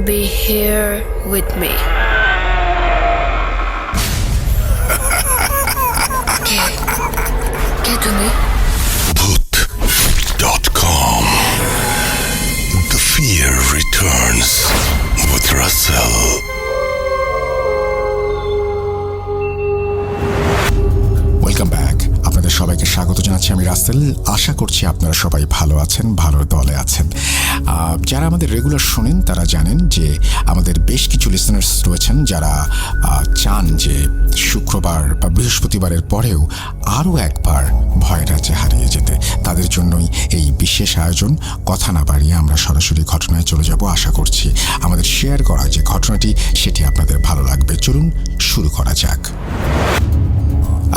be here with me. কে তুমি? Bhoot.com. The fear returns with Russell. Welcome back. আপনাদের সবাইকে স্বাগত জানাচ্ছি আমি রাসেল। আশা করছি আপনারা সবাই ভালো আছেন, ভালো দলে আছেন। যারা আমাদের রেগুলার শোনেন তারা জানেন যে আমাদের বেশ কিছু লিসনার্স রয়েছেন যারা চান যে শুক্রবার বা বৃহস্পতিবারের পরেও আরও একবার ভয় রাজ্যে হারিয়ে যেতে। তাদের জন্যই এই বিশেষ আয়োজন। কথা না বাড়িয়ে আমরা সরাসরি ঘটনায় চলে যাব। আশা করছি আমাদের শেয়ার করা যে ঘটনাটি সেটি আপনাদের ভালো লাগবে। চলুন শুরু করা যাক।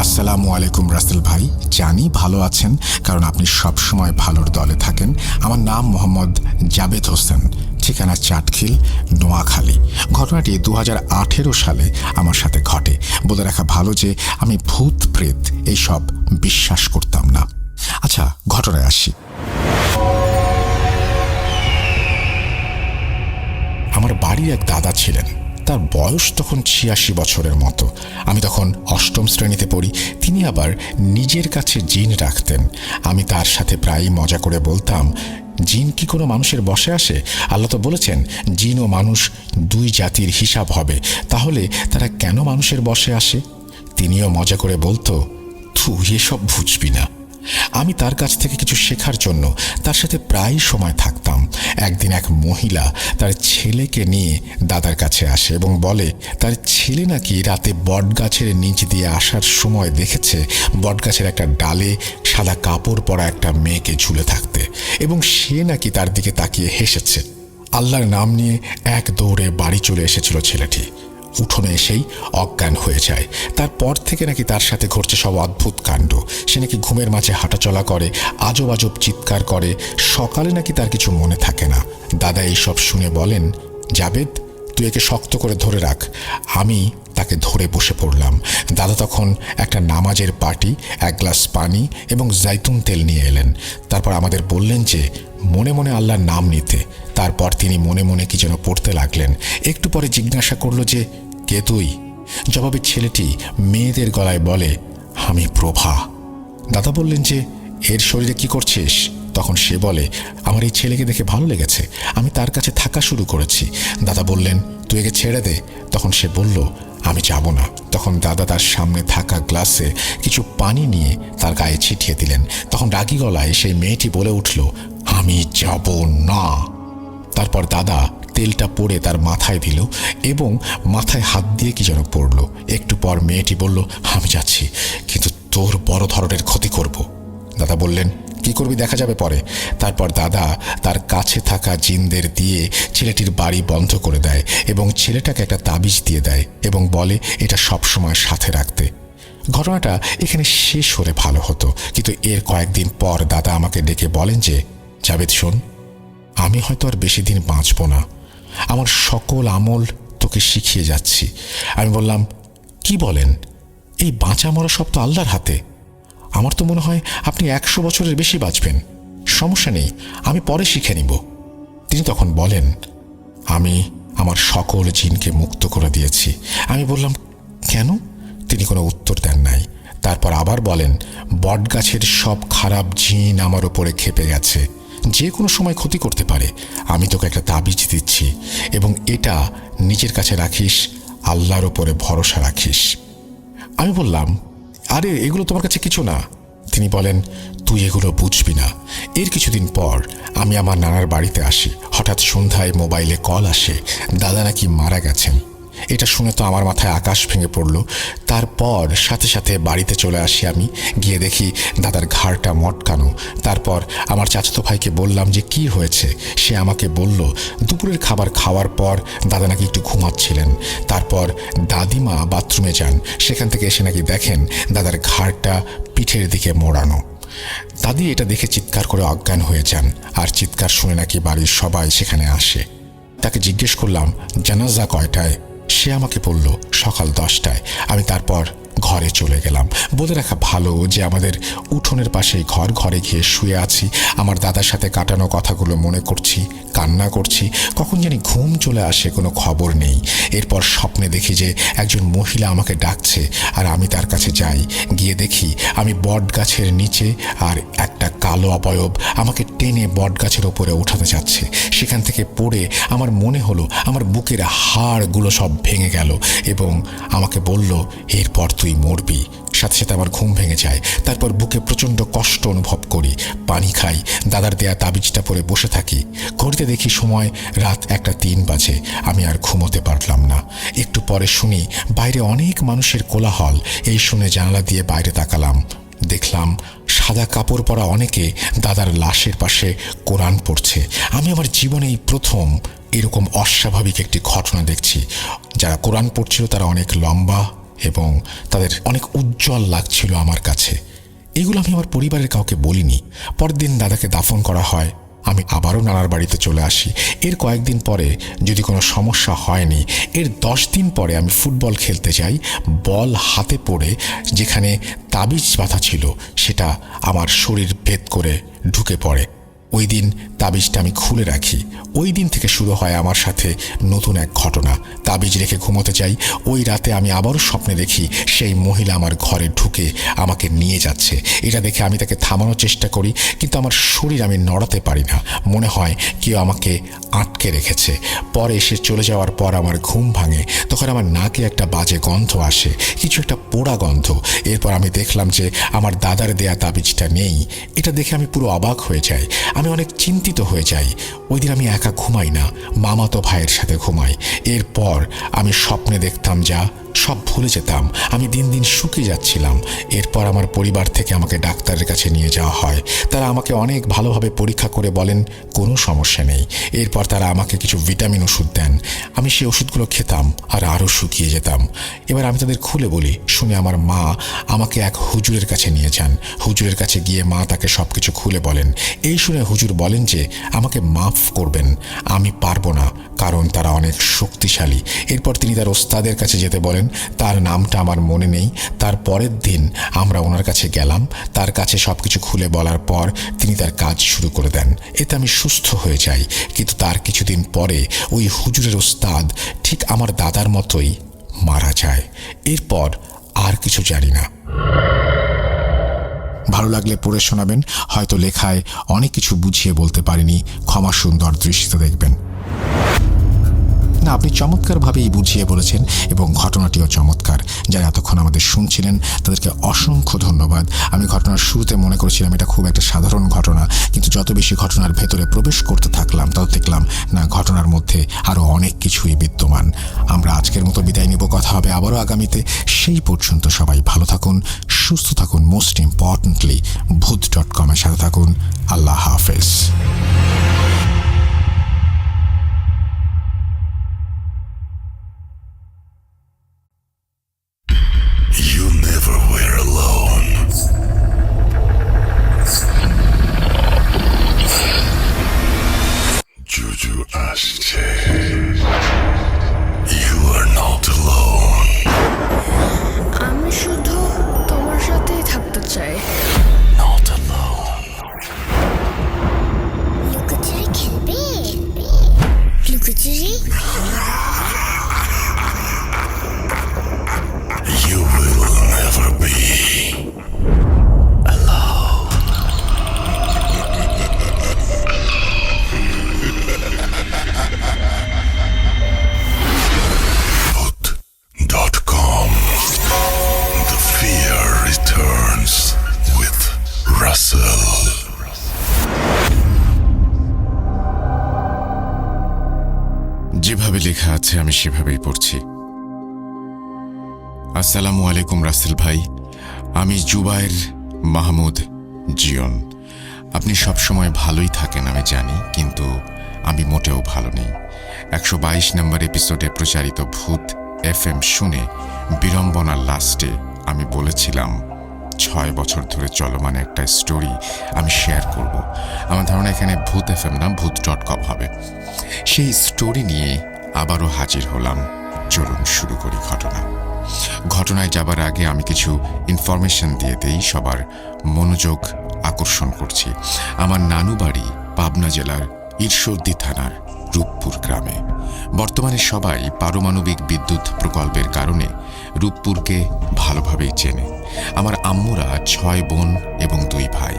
আসসালামু আলাইকুম রাসেল ভাই। জানি ভালো আছেন, কারণ আপনি সবসময় ভালোর দলে থাকেন। আমার নাম মোহাম্মদ জাবেদ হোসেন, ঠিকানা চাটখিল, নোয়াখালী। ঘটনাটি 2018 সালে আমার সাথে ঘটে। বলে রাখা ভালো যে আমি ভূত প্রেত এইসব বিশ্বাস করতাম না। আচ্ছা, ঘটনায় আসি। আমার বাড়ির এক দাদা ছিলেন। তার বয়স তখন 86 বছরের মতো। আমি তখন 8ম শ্রেণীতে পড়ি। তিনি আবার নিজের কাছে জিন রাখতেন। আমি তার সাথে প্রায়ই মজা করে বলতাম, জিন কি কোনো মানুষের বশে আসে? আল্লাহ তো বলেছেন জিন ও মানুষ দুই জাতির হিসাব হবে, তাহলে তারা কেন মানুষের বশে আসে? তিনিও মজা করে বলতো, তুই এসব বুঝবি না। আমি তার কাছ থেকে কিছু শেখার জন্য তার সাথে প্রায় সময় থাকতাম। একদিন এক মহিলা তার ছেলেকে নিয়ে দাদার কাছে আসে এবং বলে তার ছেলে নাকি রাতে বটগাছের নিচ দিয়ে আসার সময় দেখেছে বটগাছের একটা ডালে সাদা কাপড় পরা একটা মেয়েকে ঝুলে থাকতে, এবং সে নাকি তার দিকে তাকিয়ে হেসেছে। আল্লাহর নাম নিয়ে এক দৌড়ে বাড়ি চলে এসেছিল ছেলেটি। উঠোনে এসেই অজ্ঞান হয়ে যায়। তারপর থেকে নাকি তার সাথে ঘটছে সব অদ্ভুত কাণ্ড। সে নাকি ঘুমের মাঝে হাঁটাচলা করে, আজব আজব চিৎকার করে। সকালে নাকি তার কিছু মনে থাকে না। দাদা এইসব শুনে বলেন, জাবেদ, তুই একে শক্ত করে ধরে রাখ। আমি তাকে ধরে বসে পড়লাম। দাদা তখন একটা নামাজের পাটি, এক গ্লাস পানি এবং জাইতুন তেল নিয়ে এলেন। তারপর আমাদের বললেন যে মনে মনে আল্লাহর নাম নিতে। তারপর তিনি মনে মনে কি যেন পড়তে লাগলেন। একটু পরে জিজ্ঞাসা করল যে কে তুই? জবাবে ছেলেটি মেয়েদের গলায় বলে, আমি প্রভা। দাদা বললেন যে এর শরীরে কি করছিস? তখন সে বলে, আমার এই ছেলেকে দেখে ভালো লেগেছে, আমি তার কাছে থাকা শুরু করেছি। দাদা বললেন, তুই একে ছেড়ে দে। তখন সে বলল, আমি যাব না। তখন দাদা তার সামনে থাকা গ্লাসে কিছু পানি নিয়ে তার গায়ে ছিটিয়ে দিলেন। তখন রাগী গলায় সেই মেয়েটি বলে উঠল, আমি যাব না। তারপর দাদা তেলটা পড়ে তার মাথায় দিল এবং মাথায় হাত দিয়ে কি যেন পড়ল। একটু পর মেয়েটি বলল, আমি যাচ্ছি, কিন্তু তোর বড় ধরনের ক্ষতি করব। দাদা বললেন, কি করবি দেখা যাবে পরে। তারপর দাদা তার কাছে থাকা জিনদের দিয়ে ছেলেটির বাড়ি বন্ধ করে দেয় এবং ছেলেটাকে একটা তাবিজ দিয়ে দেয় এবং বলে এটা সবসময় সাথে রাখতে। ঘটনাটা এখানে শেষ হলে ভালো হতো, কিন্তু এর কয়েকদিন পর দাদা আমাকে ডেকে বলেন যে, জাবেদ শোন, আমি হয়তো আর বেশি দিন বাঁচব না। আমার সকল আমল তোকে শিখিয়ে যাচ্ছি। আমি বললাম, কি বলেন? এই বাঁচা মরা সব তো আল্লাহর হাতে। আমার তো মনে হয় আপনি 100 বছরের বেশি বাঁচবেন। সমস্যা নেই, আমি পরে শিখে নিব। তিনি তখন বলেন, আমি আমার সকল জিনকে মুক্ত করে দিয়েছি। আমি বললাম, কেন? তিনি কোনো উত্তর দেন নাই। তারপর আবার বলেন, বটগাছের সব খারাপ জিন আমার উপরে ক্ষেপে গেছে, যে কোনো সময় ক্ষতি করতে পারে। আমি তোকে একটা তাবিজ দিচ্ছি এবং এটা নিজের কাছে রাখিস, আল্লাহর উপরে ভরসা রাখিস। আমি বললাম, আরে এগুলো তোমার কাছে কিছু না। তিনি বলেন, তুই এগুলো বুঝবি না। এর কিছুদিন পর আমি আমার নানার বাড়িতে আসি। হঠাৎ সন্ধ্যায় মোবাইলে কল আসে, দাদা নাকি মারা গেছেন। এটা শুনে তো আমার মাথায় আকাশ ভেঙে পড়ল। তারপর সাথে সাথে বাড়িতে চলে আসি। আমি গিয়ে দেখি দাদার ঘাড়টা মটকানো। তারপর আমার চাচাতো ভাইকে বললাম যে কি হয়েছে। সে আমাকে বলল, দুপুরের খাবার খাওয়ার পর দাদা নাকি একটু ঘুমাচ্ছিলেন। তারপর দাদিমা বাথরুমে যান, সেখান থেকে এসে নাকি দেখেন দাদার ঘাড়টা পিঠের দিকে মোড়ানো। দাদি এটা দেখে চিৎকার করে অজ্ঞান হয়ে যান, আর চিৎকার শুনে নাকি বাড়ির সবাই সেখানে আসে। তাকে জিজ্ঞেস করলাম, জানাজা কয়টায়? সে আমাকে বলল সকাল 10টায়। আমি তারপর ঘরে চলে গেলাম। বলে রাখা ভালো যে আমাদের উঠোনের পাশেই ঘর। ঘরে গিয়ে শুয়ে আছি, আমার দাদার সাথে কাটানো কথাগুলো মনে করছি, কান্না করছি। কখন জানি ঘুম চলে আসে, কোনো খবর নেই। এরপর স্বপ্নে দেখি যে একজন মহিলা আমাকে ডাকছে, আর আমি তার কাছে যাই। গিয়ে দেখি আমি বট গাছের নিচে, আর একটা কালো অবয়ব আমাকে টেনে বট গাছের ওপরে উঠাতে যাচ্ছে। সেখান থেকে পড়ে আমার মনে হলো আমার বুকের হাড়গুলো সব ভেঙে গেল, এবং আমাকে বলল, এরপর তুই মরবি। সাথে সাথে আমার ঘুম ভেঙে যায়। তারপর বুকে প্রচণ্ড কষ্ট অনুভব করি, পানি খাই, দাদার দেয়া তাবিজটা পরে বসে থাকি। ঘড়িতে দেখি সময় রাত 1:03 বাজে। আমি আর ঘুমোতে পারলাম না। একটু পরে শুনি বাইরে অনেক মানুষের কোলাহল। এই শুনে জানালা দিয়ে বাইরে তাকালাম, দেখলাম সাদা কাপড় পরা অনেকে দাদার লাশের পাশে কোরআন পড়ছে। আমি আমার জীবনে এই প্রথম এরকম অস্বাভাবিক একটি ঘটনা দেখছি। যারা কোরআন পড়ছিল তারা অনেক লম্বা এবং তাদের অনেক উজ্জ্বল লাগছিল আমার কাছে। এগুলো আমি আমার পরিবারের কাউকে বলিনি। পরের দিন দাদাকে দাফন করা হয়। আমি আবারও নানার বাড়িতে চলে আসি। এর কয়েকদিন পরে, যদি কোনো সমস্যা হয়নি, এর 10 দিন পরে আমি ফুটবল খেলতে যাই। বল হাতে পড়ে যেখানে তাবিজ বাঁধা ছিল সেটা আমার শরীর ভেদ করে ঢুকে পড়ে। ওই দিন তাবিজটা আমি খুলে রাখি। ওই দিন থেকে শুরু হয় আমার সাথে নতুন এক ঘটনা। তাবিজ রেখে ঘুমোতে যাই। ওই রাতে আমি আবারও স্বপ্নে দেখি সেই মহিলা আমার ঘরে ঢুকে আমাকে নিয়ে যাচ্ছে। এটা দেখে আমি তাকে থামানোর চেষ্টা করি, কিন্তু আমার শরীর আমি নড়াতে পারি না। মনে হয় কেউ আমাকে আটকে রেখেছে। পরে এসে চলে যাওয়ার পর আমার ঘুম ভাঙে। তখন আমার নাকে একটা বাজে গন্ধ আসে, কিছু একটা পোড়া গন্ধ। এরপর আমি দেখলাম যে আমার দাদার দেয়া তাবিজটা নেই। এটা দেখে আমি পুরো অবাক হয়ে যাই। আমি অনেক চিন্তিত হয়ে যাই। ওই দিন আমি একা ঘুমাই না, মামাতো ভাইয়ের সাথে ঘুমাই। এরপর আমি স্বপ্নে দেখতাম যা সব ভুলে যেতাম। আমি দিন দিন শুকিয়ে যাচ্ছিলাম। এরপর আমার পরিবার থেকে আমাকে ডাক্তারের কাছে নিয়ে যাওয়া হয়। তারা আমাকে অনেক ভালোভাবে পরীক্ষা করে বলেন কোনো সমস্যা নেই। এরপর তারা আমাকে কিছু ভিটামিন ওষুধ দেন। আমি সেই ওষুধগুলো খেতাম আর আরও শুকিয়ে যেতাম। এবার আমি তাদের খুলে বলি, শুনে আমার মা আমাকে এক হুজুরের কাছে নিয়ে যান। হুজুরের কাছে গিয়ে মা তাকে সব কিছু খুলে বলেন। এই শুনে হুজুর বলেন যে আমাকে মাফ করবেন, আমি পারবো না, কারণ তারা অনেক শক্তিশালী। এরপর তিনি তার ওস্তাদের কাছে যেতে বলেন। তার নামটা আমার মনে নেই। তার পরের দিন আমরা ওনার কাছে গেলাম। তার কাছে সব কিছু খুলে বলার পর তিনি তার কাজ শুরু করে দেন। এতে আমি সুস্থ হয়ে যাই। কিন্তু তার কিছুদিন পরে ওই হুজুরের ওস্তাদ ঠিক আমার দাদার মতোই মারা যায়। এরপর আর কিছু জানি না। ভালো লাগলে পড়ে শোনাবেন। হয়তো লেখায় অনেক কিছু বুঝিয়ে বলতে পারিনি, ক্ষমা সুন্দর দৃষ্টিতে দেখবেন। না, আপনি চমৎকারভাবেই বুঝিয়ে বলেছেন এবং ঘটনাটিও চমৎকার। যারা এতক্ষণ আমাদের শুনছিলেন তাদেরকে অসংখ্য ধন্যবাদ। আমি ঘটনার শুরুতে মনে করেছিলাম এটা খুব একটা সাধারণ ঘটনা, কিন্তু যত বেশি ঘটনার ভেতরে প্রবেশ করতে থাকলাম তত দেখলাম না, ঘটনার মধ্যে আরও অনেক কিছুই বিদ্যমান। আমরা আজকের মতো বিদায় নিব। কথা হবে আবারও আগামীতে। সেই পর্যন্ত সবাই ভালো থাকুন, সুস্থ থাকুন। মোস্ট ইম্পর্টেন্টলি ভূত.com এর সাথে থাকুন। আল্লাহ হাফেজ। You never were alone. Juju আসছে। You are not alone. আমি শুধু তোমার সাথেই থাকতে চাই। Not alone. লুকোচুরি খেলবে? লুকোচুরি? You will never be alone. Voot.com. The fear returns with Russell. যেভাবে লেখা আছে আমি সেভাবেই পড়ছি। আসসালামু আলাইকুম রাসেল ভাই, আমি জুবায়ের মাহমুদ জিয়ন। আপনি সবসময় ভালোই থাকেন আমি জানি, কিন্তু আমি মোটেও ভালো নেই। 122 নম্বর এপিসোডে প্রচারিত ভূত FM শুনে বিড়ম্বনার লাস্টে আমি বলেছিলাম 6 বছর ধরে চলমান একটা স্টোরি আমি শেয়ার করব। আমার ধারণা এখানে ভূত FM না, ভূত.com হবে। সেই স্টোরি নিয়ে আবারও হাজির হলাম। চলুন শুরু করি ঘটনা। ঘটনায় যাবার আগে আমি কিছু ইনফরমেশন দিয়ে দেই, সবার মনোযোগ আকর্ষণ করছি। আমার নানু বাড়ি পাবনা জেলার ঈশ্বরদী থানার রূপপুর গ্রামে। বর্তমানে সবাই পারমাণবিক বিদ্যুৎ প্রকল্পের কারণে রূপপুরকে ভালোভাবেই চেনে। আমার আম্মুরা 6 বোন এবং 2 ভাই।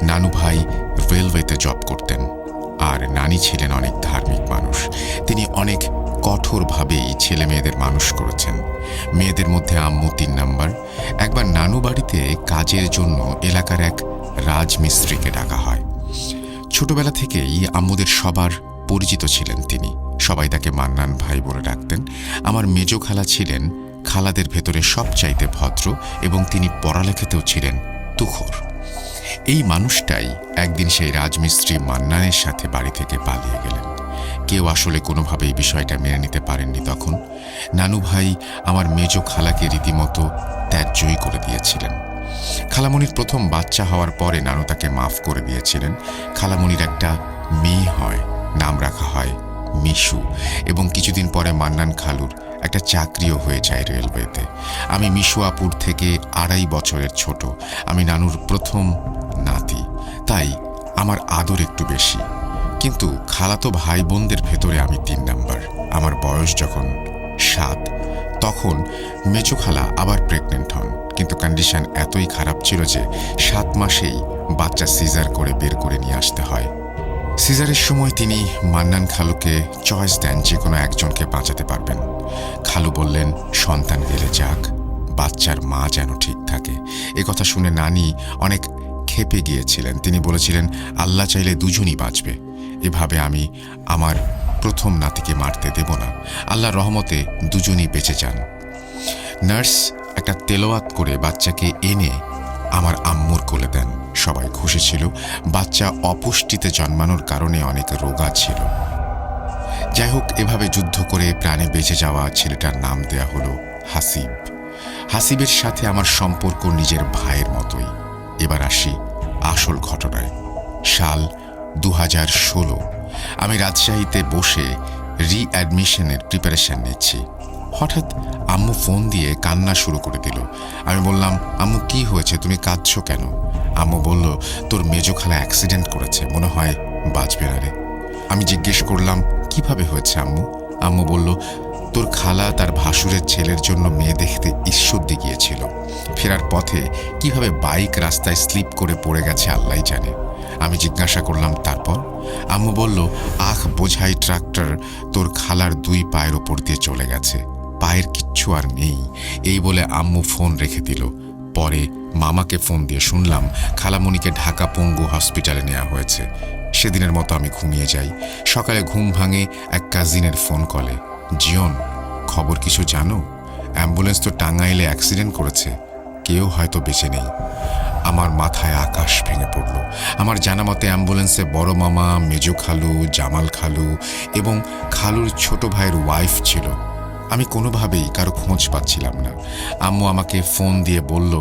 নানু ভাই রেলওয়েতে জব করতেন, আর নানি ছিলেন অনেক ধার্মিক মানুষ। তিনি অনেক কঠোরভাবেই ছেলে মেয়েদের মানুষ করেছেন। মেয়েদের মধ্যে আম্মু 3 নাম্বার। একবার নানু বাড়িতে কাজের জন্য এলাকার এক রাজমিস্ত্রিকে ডাকা হয়। ছোটবেলা থেকেই আম্মুদের সবার পরিচিত ছিলেন তিনি। সবাই তাকে মান্নান ভাই বলে ডাকতেন। আমার মেজ খালা ছিলেন খালাদের ভেতরে সবচাইতে ভদ্র, এবং তিনি পড়ালেখাতেও ছিলেন তুখোর। এই মানুষটাই একদিন সেই রাজমিস্ত্রি মান্নানের সাথে বাড়ি থেকে পালিয়ে গেলেন। কেউ আসলে কোনোভাবেই বিষয়টা মেনে নিতে পারেননি। তখন নানু ভাই আমার মেজ খালাকে রীতিমতো ত্যায্যই করে দিয়েছিলেন। খালামণির প্রথম বাচ্চা হওয়ার পরে নানু তাকে মাফ করে দিয়েছিলেন। খালামণির একটা মেয়ে হয়, নাম রাখা হয় মিশু, এবং কিছুদিন পরে মান্নান খালুর একটা চাকরিও হয়ে যায় রেলওয়েতে। আমি মিশু আপুর থেকে 2.5 বছরের ছোট। আমি নানুর প্রথম নাতি, তাই আমার আদর একটু বেশি। কিন্তু খালাতো ভাই বোনদের ভেতরে আমি 3 নাম্বার। আমার বয়স যখন 7, তখন মেজো খালা আবার প্রেগনেন্ট হন, কিন্তু কন্ডিশন এতই খারাপ ছিল যে 7 মাসেই বাচ্চা সিজার করে বের করে নিয়ে আসতে হয়। সিজারের সময় তিনি মান্নান খালুকে চয়েস দেন যে কোনো একজনকে বাঁচাতে পারবেন। খালু বললেন সন্তান গেলে যাক, বাচ্চার মা যেন ঠিক থাকে। কথা শুনে নানি অনেক ক্ষেপে গিয়েছিলেন। তিনি বলেছিলেন আল্লাহ চাইলে দুজনই বাঁচবে। এভাবে আমি আমার প্রথম নাতিকে মারতে দেব না। আল্লাহর রহমতে দুজনই বেঁচে যান। নার্স একটা তেলাওয়াত করে বাচ্চাকে এনে আমার আম্মুর কোলে দেন। সবাই খুশি ছিল। বাচ্চা অপুষ্টিতে জন্মানোর কারণে অনেক রোগা ছিল। যাই হোক, এভাবে যুদ্ধ করে প্রাণে বেঁচে যাওয়া ছেলেটার নাম দেয়া হলো হাসিব। হাসিবের সাথে আমার সম্পর্ক নিজের ভাইয়ের মতোই। এবার আসি আসল ঘটনায়। সাল 2016। আমি রাজশাহীতে বসে রিঅ্যাডমিশনের প্রিপারেশন নিচ্ছি। হঠাৎ আম্মু ফোন দিয়ে কান্না শুরু করে দিল। আমি বললাম, আম্মু কি হয়েছে, তুমি কাঁদছো কেন? আম্মু বলল, তোর মেজো খালা অ্যাক্সিডেন্ট করেছে, মনে হয় বাঁচবে না রে। আমি জিজ্ঞেস করলাম, কিভাবে হয়েছে আম্মু? আম্মু বলল, তোর খালা তার ভাসুরের ছেলের জন্য মেয়ে দেখতে ঈশ্বরদী গিয়েছিল। ফেরার পথে কিভাবে বাইক রাস্তায় স্লিপ করে পড়ে গেছে আল্লাহই জানে। আমি জিজ্ঞাসা করলাম, তারপর? আম্মু বলল, আখ বোঝাই ট্রাক্টর তোর খালার 2 পায়ের ওপর দিয়ে চলে গেছে, পায়ের কিচ্ছু আর নেই। এই বলে আম্মু ফোন রেখে দিল। পরে মামাকে ফোন দিয়ে শুনলাম খালামণিকে ঢাকা পঙ্গু হসপিটালে নেওয়া হয়েছে। সেদিনের মতো আমি ঘুমিয়ে যাই। সকালে ঘুম ভাঙে এক কাজিনের ফোন কলে। জিয়ন, খবর কিছু জানো? অ্যাম্বুলেন্স তো টাঙ্গাইলে অ্যাক্সিডেন্ট করেছে, কেউ হয়তো বেঁচে নেই। আমার মাথায় আকাশ ভেঙে পড়ল। আমার জানা মতে অ্যাম্বুলেন্সে বড় মামা, মেজো খালু, জামাল খালু এবং খালুর ছোট ভাইয়ের ওয়াইফ ছিল। আমি কোনোভাবেই কারো খোঁজ পাচ্ছিলাম না। আম্মু আমাকে ফোন দিয়ে বলল,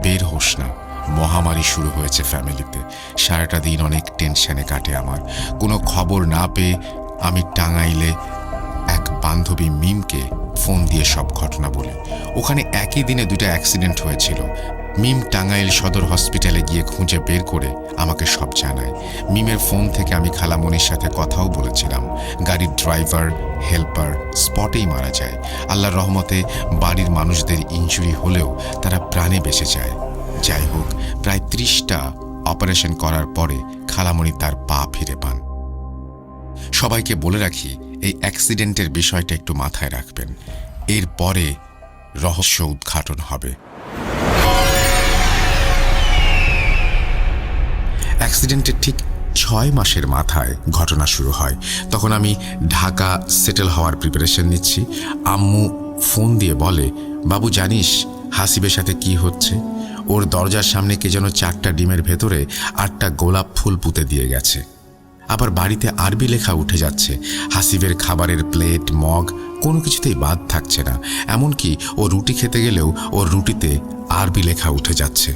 বের হোস না, মহামারী শুরু হয়েছে ফ্যামিলিতে। সারাটা দিন অনেক টেনশনে কাটে আমার। কোনো খবর না পেয়ে আমি টাঙ্গাইলে এক বান্ধবী মিমকে ফোন দিয়ে সব ঘটনা বলি। ওখানে একই দিনে 2টা অ্যাক্সিডেন্ট হয়েছিল। মিম টাঙ্গাইল সদর হসপিটালে গিয়ে খুঁজে বের করে আমাকে সব জানায়। মিমের ফোন থেকে আমি খালামণির সাথে কথাও বলেছিলাম। গাড়ির ড্রাইভার, হেল্পার স্পটেই মারা যায়। আল্লাহর রহমতে বাড়ির মানুষদের ইনজুরি হলেও তারা প্রাণে বেঁচে যায়। যাই হোক, প্রায় 30টা অপারেশন করার পরে খালামণি তার পা ফিরে পান। সবাইকে বলে রাখি, এই অ্যাক্সিডেন্টের বিষয়টা একটু মাথায় রাখবেন। এরপরে রহস্য উদ্ঘাটন হবে। অ্যাক্সিডেন্টের ঠিক 6 মাসের মাথায় ঘটনা শুরু হয়। তখন আমি ঢাকা সেটেল হওয়ার প্রিপারেশন নিচ্ছি। আম্মু ফোন দিয়ে বলে, বাবু জানিস হাসিবের সাথে কি হচ্ছে? ওর দরজার সামনে কে যেন 4টা ডিমের ভেতরে 8টা গোলাপ ফুল পুঁতে দিয়ে গেছে। আবার বাড়িতে আরবি লেখা উঠে যাচ্ছে। হাসিবের খাবারের প্লেট, মগ কোনো কিছুতেই বাদ থাকছে না। এমনকি ও রুটি খেতে গেলেও ওর রুটিতে আরবি লেখা উঠে যাচ্ছে।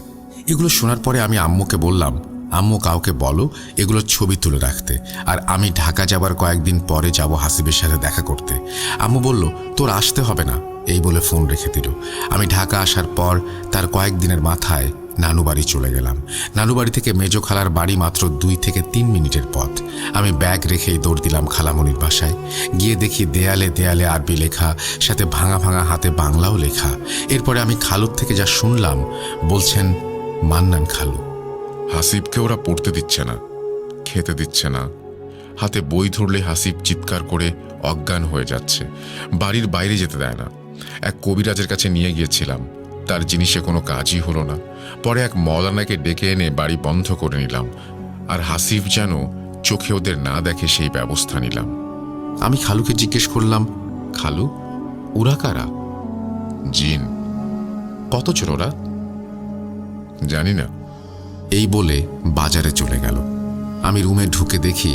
এগুলো শোনার পরে আমি আম্মুকে বললাম, আম্মু কাউকে বলো এগুলো ছবি তুলে রাখতে, আর আমি ঢাকা যাবার কয়েকদিন পরে যাব হাসিবের সাথে দেখা করতে। আম্মু বলল, তোর আসতে হবে না, ও এই বলে ফোন রেখে দিল। আমি ঢাকা আসার পর তার কয়েকদিনের মাথায় নানু বাড়ি চলে গেলাম। নানু বাড়ি থেকে মেজো খালার বাড়ি মাত্র 2 থেকে 3 মিনিটের পথ। আমি ব্যাগ রেখেই দৌড় দিলাম খালামণির বাসায়। গিয়ে দেখি দেয়ালে দেয়ালে আরবি লেখা, সাথে ভাঙা ভাঙা হাতে বাংলাও লেখা। এরপরে আমি খালুর থেকে যা শুনলাম, বলছেন মান্নান খালু, হাসিবকে ওরা পড়তে দিচ্ছে না, খেতে দিচ্ছে না, হাতে বই ধরলে হাসিব চিৎকার করে অজ্ঞান হয়ে যাচ্ছে, বাড়ির বাইরে যেতে দেয় না। এক কবিরাজের কাছে নিয়ে গিয়েছিলাম, তার জিনিসে কোনো কাজই হলো না। পরে এক মৌলানাকে ডেকে এনে বাড়ি বন্ধ করে নিলাম, আর হাসিব যেন চোখে ওদের না দেখে সেই ব্যবস্থা নিলাম। আমি খালুকে জিজ্ঞেস করলাম, খালু ওরা কারা? জিন। কতজন ওরা? জানি না। এই বলে বাজারে চলে গেল। আমি রুমে ঢুকে দেখি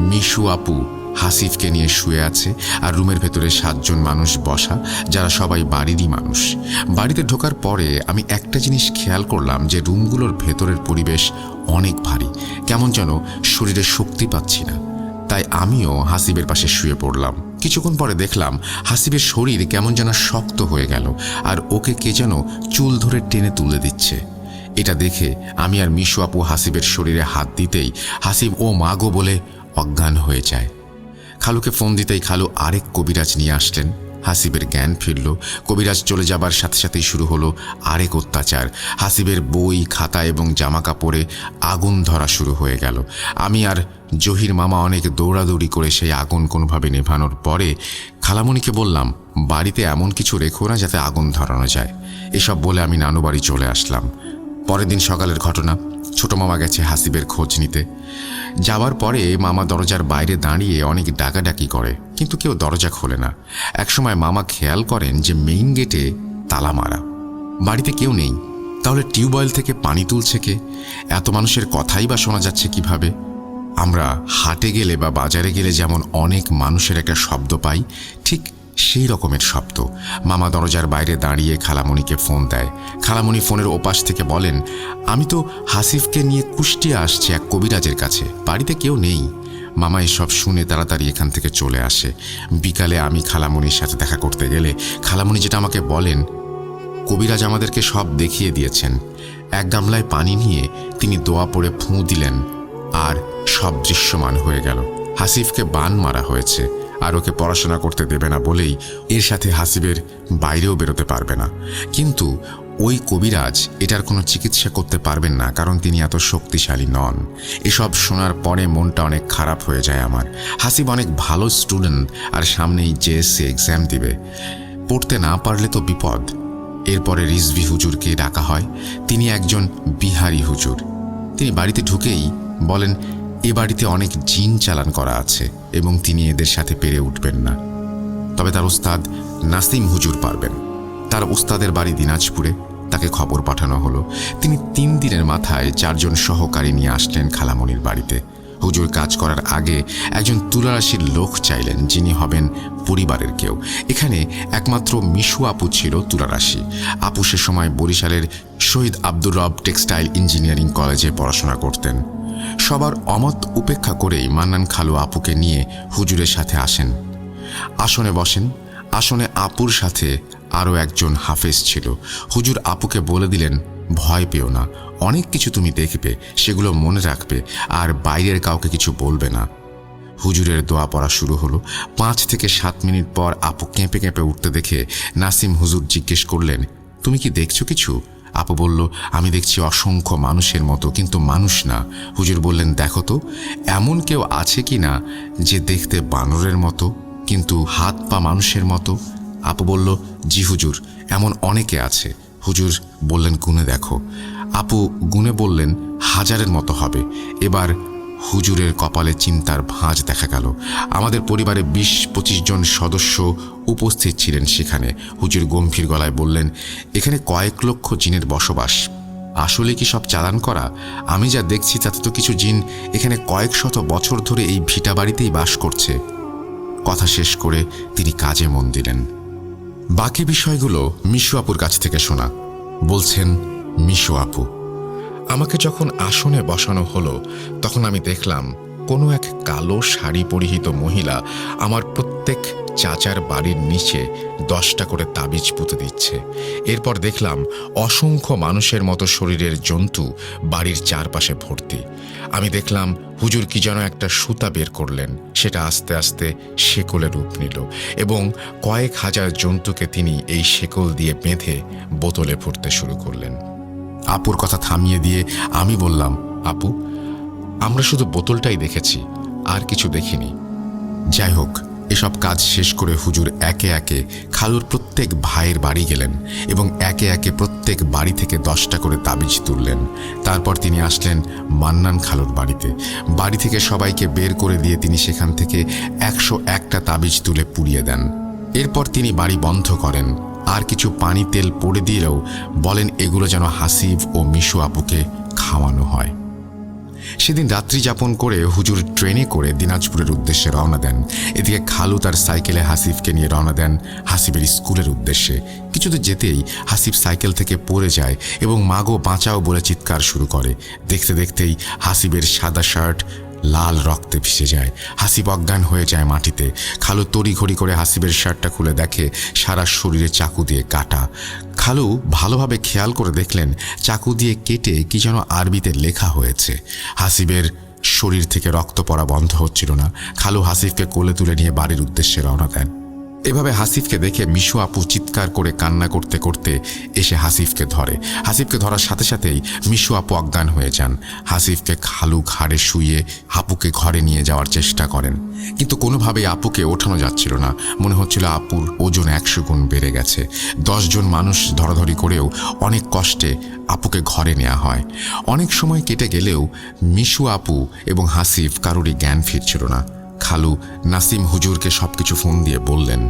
মিশু আপু হাসিফকে নিয়ে শুয়ে আছে, আর রুমের ভেতরে 7 জন মানুষ বসা, যারা সবাই বাড়িরই মানুষ। বাড়িতে ঢোকার পরে আমি একটা জিনিস খেয়াল করলাম যে রুমগুলোর ভেতরের পরিবেশ অনেক ভারী, কেমন যেন শরীরে শক্তি পাচ্ছি না। তাই আমিও হাসিবের পাশে শুয়ে পড়লাম। কিছুক্ষণ পরে দেখলাম হাসিবের শরীর কেমন যেন শক্ত হয়ে গেল, আর ওকে কে যেন চুল ধরে টেনে তুলে দিচ্ছে। এটা দেখে আমি আর মিশু আপু হাসিবের শরীরে হাত দিতেই হাসিব ও মাগো বলে অজ্ঞান হয়ে যায়। খালুকে ফোন দিতেই খালু আরেক কবিরাজ নিয়ে আসলেন। হাসিবের জ্ঞান ফিরল। কবিরাজ চলে যাবার সাথে সাথেই শুরু হলো আরেক অত্যাচার। হাসিবের বই, খাতা এবং জামা কাপড়ে আগুন ধরা শুরু হয়ে গেল। আমি আর জহির মামা অনেক দৌড়াদৌড়ি করে সেই আগুন কোনোভাবে নেভানোর পরে খালামণিকে বললাম, বাড়িতে এমন কিছু রেখো না যাতে আগুন ধরানো যায়। এসব বলে আমি নানু বাড়ি চলে আসলাম। পরের দিন সকালের ঘটনা, ছোট মামা গেছে হাসিবের খোঁজ নিতে। যাওয়ার পরে মামা দরজার বাইরে দাঁড়িয়ে অনেক ডাকাডাকি করে, কিন্তু কেউ দরজা খোলে না। একসময় মামা খেয়াল করেন যে মেইন গেটে তালা মারা, বাড়িতে কেউ নেই। তাহলে টিউবওয়েল থেকে পানি তুলছে কে? এত মানুষের কথাই বা শোনা যাচ্ছে কিভাবে? আমরা হাটে গেলে বা বাজারে গেলে যেমন অনেক মানুষের একটা শব্দ পাই, ঠিক সেই রকমের শব্দ। মামা দরজার বাইরে দাঁড়িয়ে খালামণিকে ফোন দেয়। খালামণি ফোনের ওপাশ থেকে বলেন, আমি তো হাসিফকে নিয়ে কুষ্টিয়া আসছি এক কবিরাজের কাছে, বাড়িতে কেউ নেই। মামা এসব শুনে তাড়াতাড়ি এখান থেকে চলে আসে। বিকালে আমি খালামণির সাথে দেখা করতে গেলে খালামণি যেটা আমাকে বলেন, কবিরাজ আমাদেরকে সব দেখিয়ে দিয়েছেন। এক গামলায় পানি নিয়ে তিনি দোয়া পড়ে ফুঁ দিলেন, আর সব দৃশ্যমান হয়ে গেল। হাসিফকে বান মারা হয়েছে, আর ওকে পড়াশোনা করতে দেবে না বলেই এর সাথে হাসিবের বাইরেও বেরোতে পারবে না। কিন্তু ওই কবিরাজ এটার কোনো চিকিৎসা করতে পারবেন না, কারণ তিনি এত শক্তিশালী নন। এসব শোনার পরে মনটা অনেক খারাপ হয়ে যায় আমার। হাসিব অনেক ভালো স্টুডেন্ট, আর সামনেই জেএসসি এক্সাম দিবে, পড়তে না পারলে তো বিপদ। এরপরে রিজভি হুজুরকে ডাকা হয়। তিনি একজন বিহারি হুজুর। তিনি বাড়িতে ঢুকেই বলেন, এ বাড়িতে অনেক জিন চালান করা আছে এবং তিনি এদের সাথে পেরে উঠবেন না। তবে তার উস্তাদ নাসিম হুজুর পারবেন। তার উস্তাদের বাড়ি দিনাজপুরে। তাকে খবর পাঠানো হলো। তিনি 3 দিনের মাথায় 4 জন সহকারী নিয়ে আসলেন খালামণির বাড়িতে। হুজুর কাজ করার আগে একজন তুলারাশির লোক চাইলেন, যিনি হবেন পরিবারের কেউ। এখানে একমাত্র মিশু আপু ছিল তুলারাশি। আপু সে সময় বরিশালের শহীদ আব্দুর রব টেক্সটাইল ইঞ্জিনিয়ারিং কলেজে পড়াশোনা করতেন। সবার অমত উপেক্ষা করেই মান্নান খালু আপুকে নিয়ে হুজুরের সাথে আসেন। আসনে বসেন। আসনে আপুর সাথে আরও একজন হাফেজ ছিল। হুজুর আপুকে বলে দিলেন, ভয় পেও না, অনেক কিছু তুমি দেখবে, সেগুলো মনে রাখবে, আর বাইরের কাউকে কিছু বলবে না। হুজুরের দোয়া পড়া শুরু হলো। 5 থেকে 7 মিনিট পর আপু কেঁপে কেঁপে উঠতে দেখে নাসিম হুজুর জিজ্ঞেস করলেন, তুমি কি দেখছো কিছু? আপু বলল, আমি দেখছি অসংখ্য মানুষের মতো, কিন্তু মানুষ না। হুজুর বললেন, দেখো তো এমন কেউ আছে কি না যে দেখতে বানরের মতো কিন্তু হাত পা মানুষের মতো? আপু বলল, জি হুজুর, এমন অনেকে আছে। হুজুর বললেন, গুনে দেখো। আপু গুনে বললেন, 1000-এর মতো হবে। এবার হুজুরের কপালে চিন্তার ভাঁজ দেখা গেল। আমাদের পরিবারে 20-25 জন সদস্য উপস্থিত ছিলেন সেখানে। হুজুর গম্ভীর গলায় বললেন, এখানে কয়েক লক্ষ জিনের বসবাস। আসলে কি সব চালান করা? আমি যা দেখছি তাতে তো কিছু জিন এখানে কয়েক শত বছর ধরে এই ভিটা বাড়িতেই বাস করছে। কথা শেষ করে তিনি কাজে মন দিলেন। বাকি বিষয়গুলো মিশু আপুর কাছ থেকে শোনা। বলছেন মিশু আপু, আমাকে যখন আসনে বসানো হলো তখন আমি দেখলাম কোনো এক কালো শাড়ি পরিহিত মহিলা আমার প্রত্যেক চাচার বাড়ির নিচে 10টা করে তাবিজ পুঁতে দিচ্ছে। এরপর দেখলাম অসংখ্য মানুষের মতো শরীরের জন্তু বাড়ির চারপাশে ভর্তি। আমি দেখলাম হুজুর কি যেন একটা সুতা বের করলেন, সেটা আস্তে আস্তে শেকলে রূপ নিল এবং কয়েক হাজার জন্তুকে তিনি এই শেকল দিয়ে বেঁধে বোতলে ভরতে শুরু করলেন। আপুর কথা থামিয়ে দিয়ে আমি বললাম, আপু, আমরা শুধু বোতলটাই দেখেছি, আর কিছু দেখিনি। যাই হোক, এসব কাজ শেষ করে হুজুর একে একে খালুর প্রত্যেক ভাইয়ের বাড়ি গেলেন এবং একে একে প্রত্যেক বাড়ি থেকে 10টা করে তাবিজ তুললেন। তারপর তিনি আসলেন মান্নান খালুর বাড়িতে। বাড়ি থেকে সবাইকে বের করে দিয়ে তিনি সেখান থেকে 101টা তাবিজ তুলে পুড়িয়ে দেন। এরপর তিনি বাড়ি বন্ধ করেন, আর কিছু পানি তেল পড়ে দিলেও বলেন এগুলো যেন হাসিব ও মিশু আপুকে খাওয়ানো হয়। সেদিন রাত্রি যাপন করে হুজুর ট্রেনে করে দিনাজপুরের উদ্দেশ্যে রওনা দেন। এদিকে খালু তার সাইকেলে হাসিবকে নিয়ে রওনা দেন হাসিবের স্কুলের উদ্দেশ্যে। কিছুদূর যেতেই হাসিব সাইকেল থেকে পড়ে যায় এবং মাগো বাঁচাও বলে চিৎকার শুরু করে। দেখতে দেখতেই হাসিবের সাদা শার্ট লাল রক্তে ভিজে যায়। হাসিব অজ্ঞান হয়ে যায় মাটিতে। খালু তড়িঘড়ি করে হাসিবের শার্টটা খুলে দেখে সারা শরীরে চাকু দিয়ে কাটা। খালু ভালোভাবে খেয়াল করে দেখলেন চাকু দিয়ে কেটে কি যেন আরবিতে লেখা হয়েছে। হাসিবের শরীর থেকে রক্ত পড়া বন্ধ হচ্ছিল না। খালু হাসিবকে কোলে তুলে নিয়ে বাড়ির উদ্দেশ্যে রওনা দেন। এভাবে হাসিবকে দেখে মিশু আপু চিৎকার করে কান্না করতে করতে এসে হাসিবকে ধরে। হাসিবকে ধরার সাথে সাথেই মিশু আপু অজ্ঞান হয়ে যান। হাসিবকে খালু ঘাড়ে শুইয়ে আপুকে ঘরে নিয়ে যাওয়ার চেষ্টা করেন, কিন্তু কোনোভাবেই আপুকে ওঠানো যাচ্ছিল না। মনে হচ্ছিল আপুর ওজন 100 গুণ বেড়ে গেছে। 10 জন মানুষ ধরাধরি করেও অনেক কষ্টে আপুকে ঘরে নেওয়া হয়। অনেক সময় কেটে গেলেও মিশু আপু এবং হাসিব কারোরই জ্ঞান ফিরছিল না। খালু নাসিম হুজুরকে সবকিছু ফোন দিয়ে বললেন।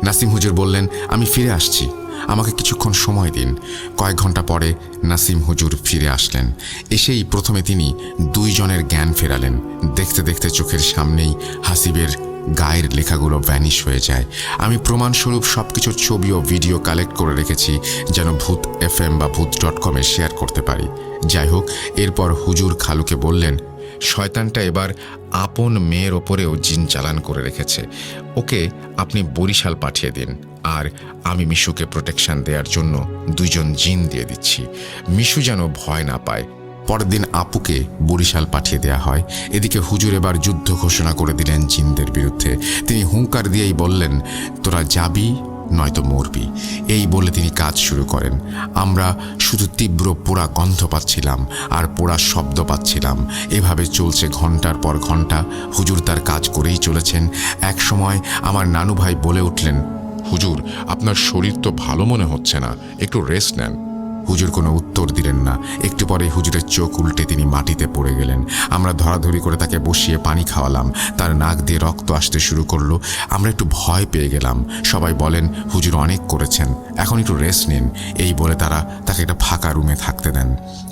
নাসিম হুজুর বললেন, আমি ফিরে আসছি, আমাকে কিছুক্ষণ সময় দিন। কয়েক ঘন্টা পরে নাসিম হুজুর ফিরে আসলেন। এসেই প্রথমে তিনি 2 জনের জ্ঞান ফেরালেন। দেখতে দেখতে চোখের সামনেই হাসিবের গায়ের লেখাগুলো ভ্যানিশ হয়ে যায়। আমি প্রমাণস্বরূপ সবকিছুর ছবি ও ভিডিও কালেক্ট করে রেখেছি যেন ভূত FM বা ভূত.com-এ শেয়ার করতে পারি। যাই হোক, এরপর হুজুর খালুকে বললেন, শয়তানটা এবার আপন মেয়ের ওপরেও জিন চালান করে রেখেছে, ওকে আপনি বরিশাল পাঠিয়ে দিন, আর আমি মিশুকে প্রোটেকশন দেওয়ার জন্য 2 জন জিন দিয়ে দিচ্ছি, মিশু যেন ভয় না পায়। পরের দিন আপুকে বরিশাল পাঠিয়ে দেওয়া হয়। এদিকে হুজুর এবার যুদ্ধ ঘোষণা করে দিলেন জিনদের বিরুদ্ধে। তিনি হুঙ্কার দিয়েই বললেন, তোরা যাবি নয়তো মরবি। এই বলে তিনি কাজ শুরু করেন। আমরা শুধু তীব্র পোড়া গন্ধ পাচ্ছিলাম আর পোড়া শব্দ পাচ্ছিলাম। এভাবে চলছে ঘন্টার পর ঘন্টা। হুজুর তার কাজ করেই চলেছেন। এক সময় আমার নানু ভাই বলে উঠলেন, হুজুর, আপনার শরীর তো ভালো মনে হচ্ছে না, একটু রেস্ট নেন। হুজুর কোনো উত্তর দিলেন না। একটু পরে হুজুরের চোখ উল্টে তিনি মাটিতে পড়ে গেলেন। আমরা ধরাধরি করে তাকে বসিয়ে পানি খাওয়ালাম। তার নাক দিয়ে রক্ত আসতে শুরু করলো। আমরা একটু ভয় পেয়ে গেলাম। সবাই বলেন, হুজুর অনেক করেছেন, এখন একটু রেস্ট নিন। এই বলে তারা তাকে একটা ফাঁকা রুমে থাকতে দেন।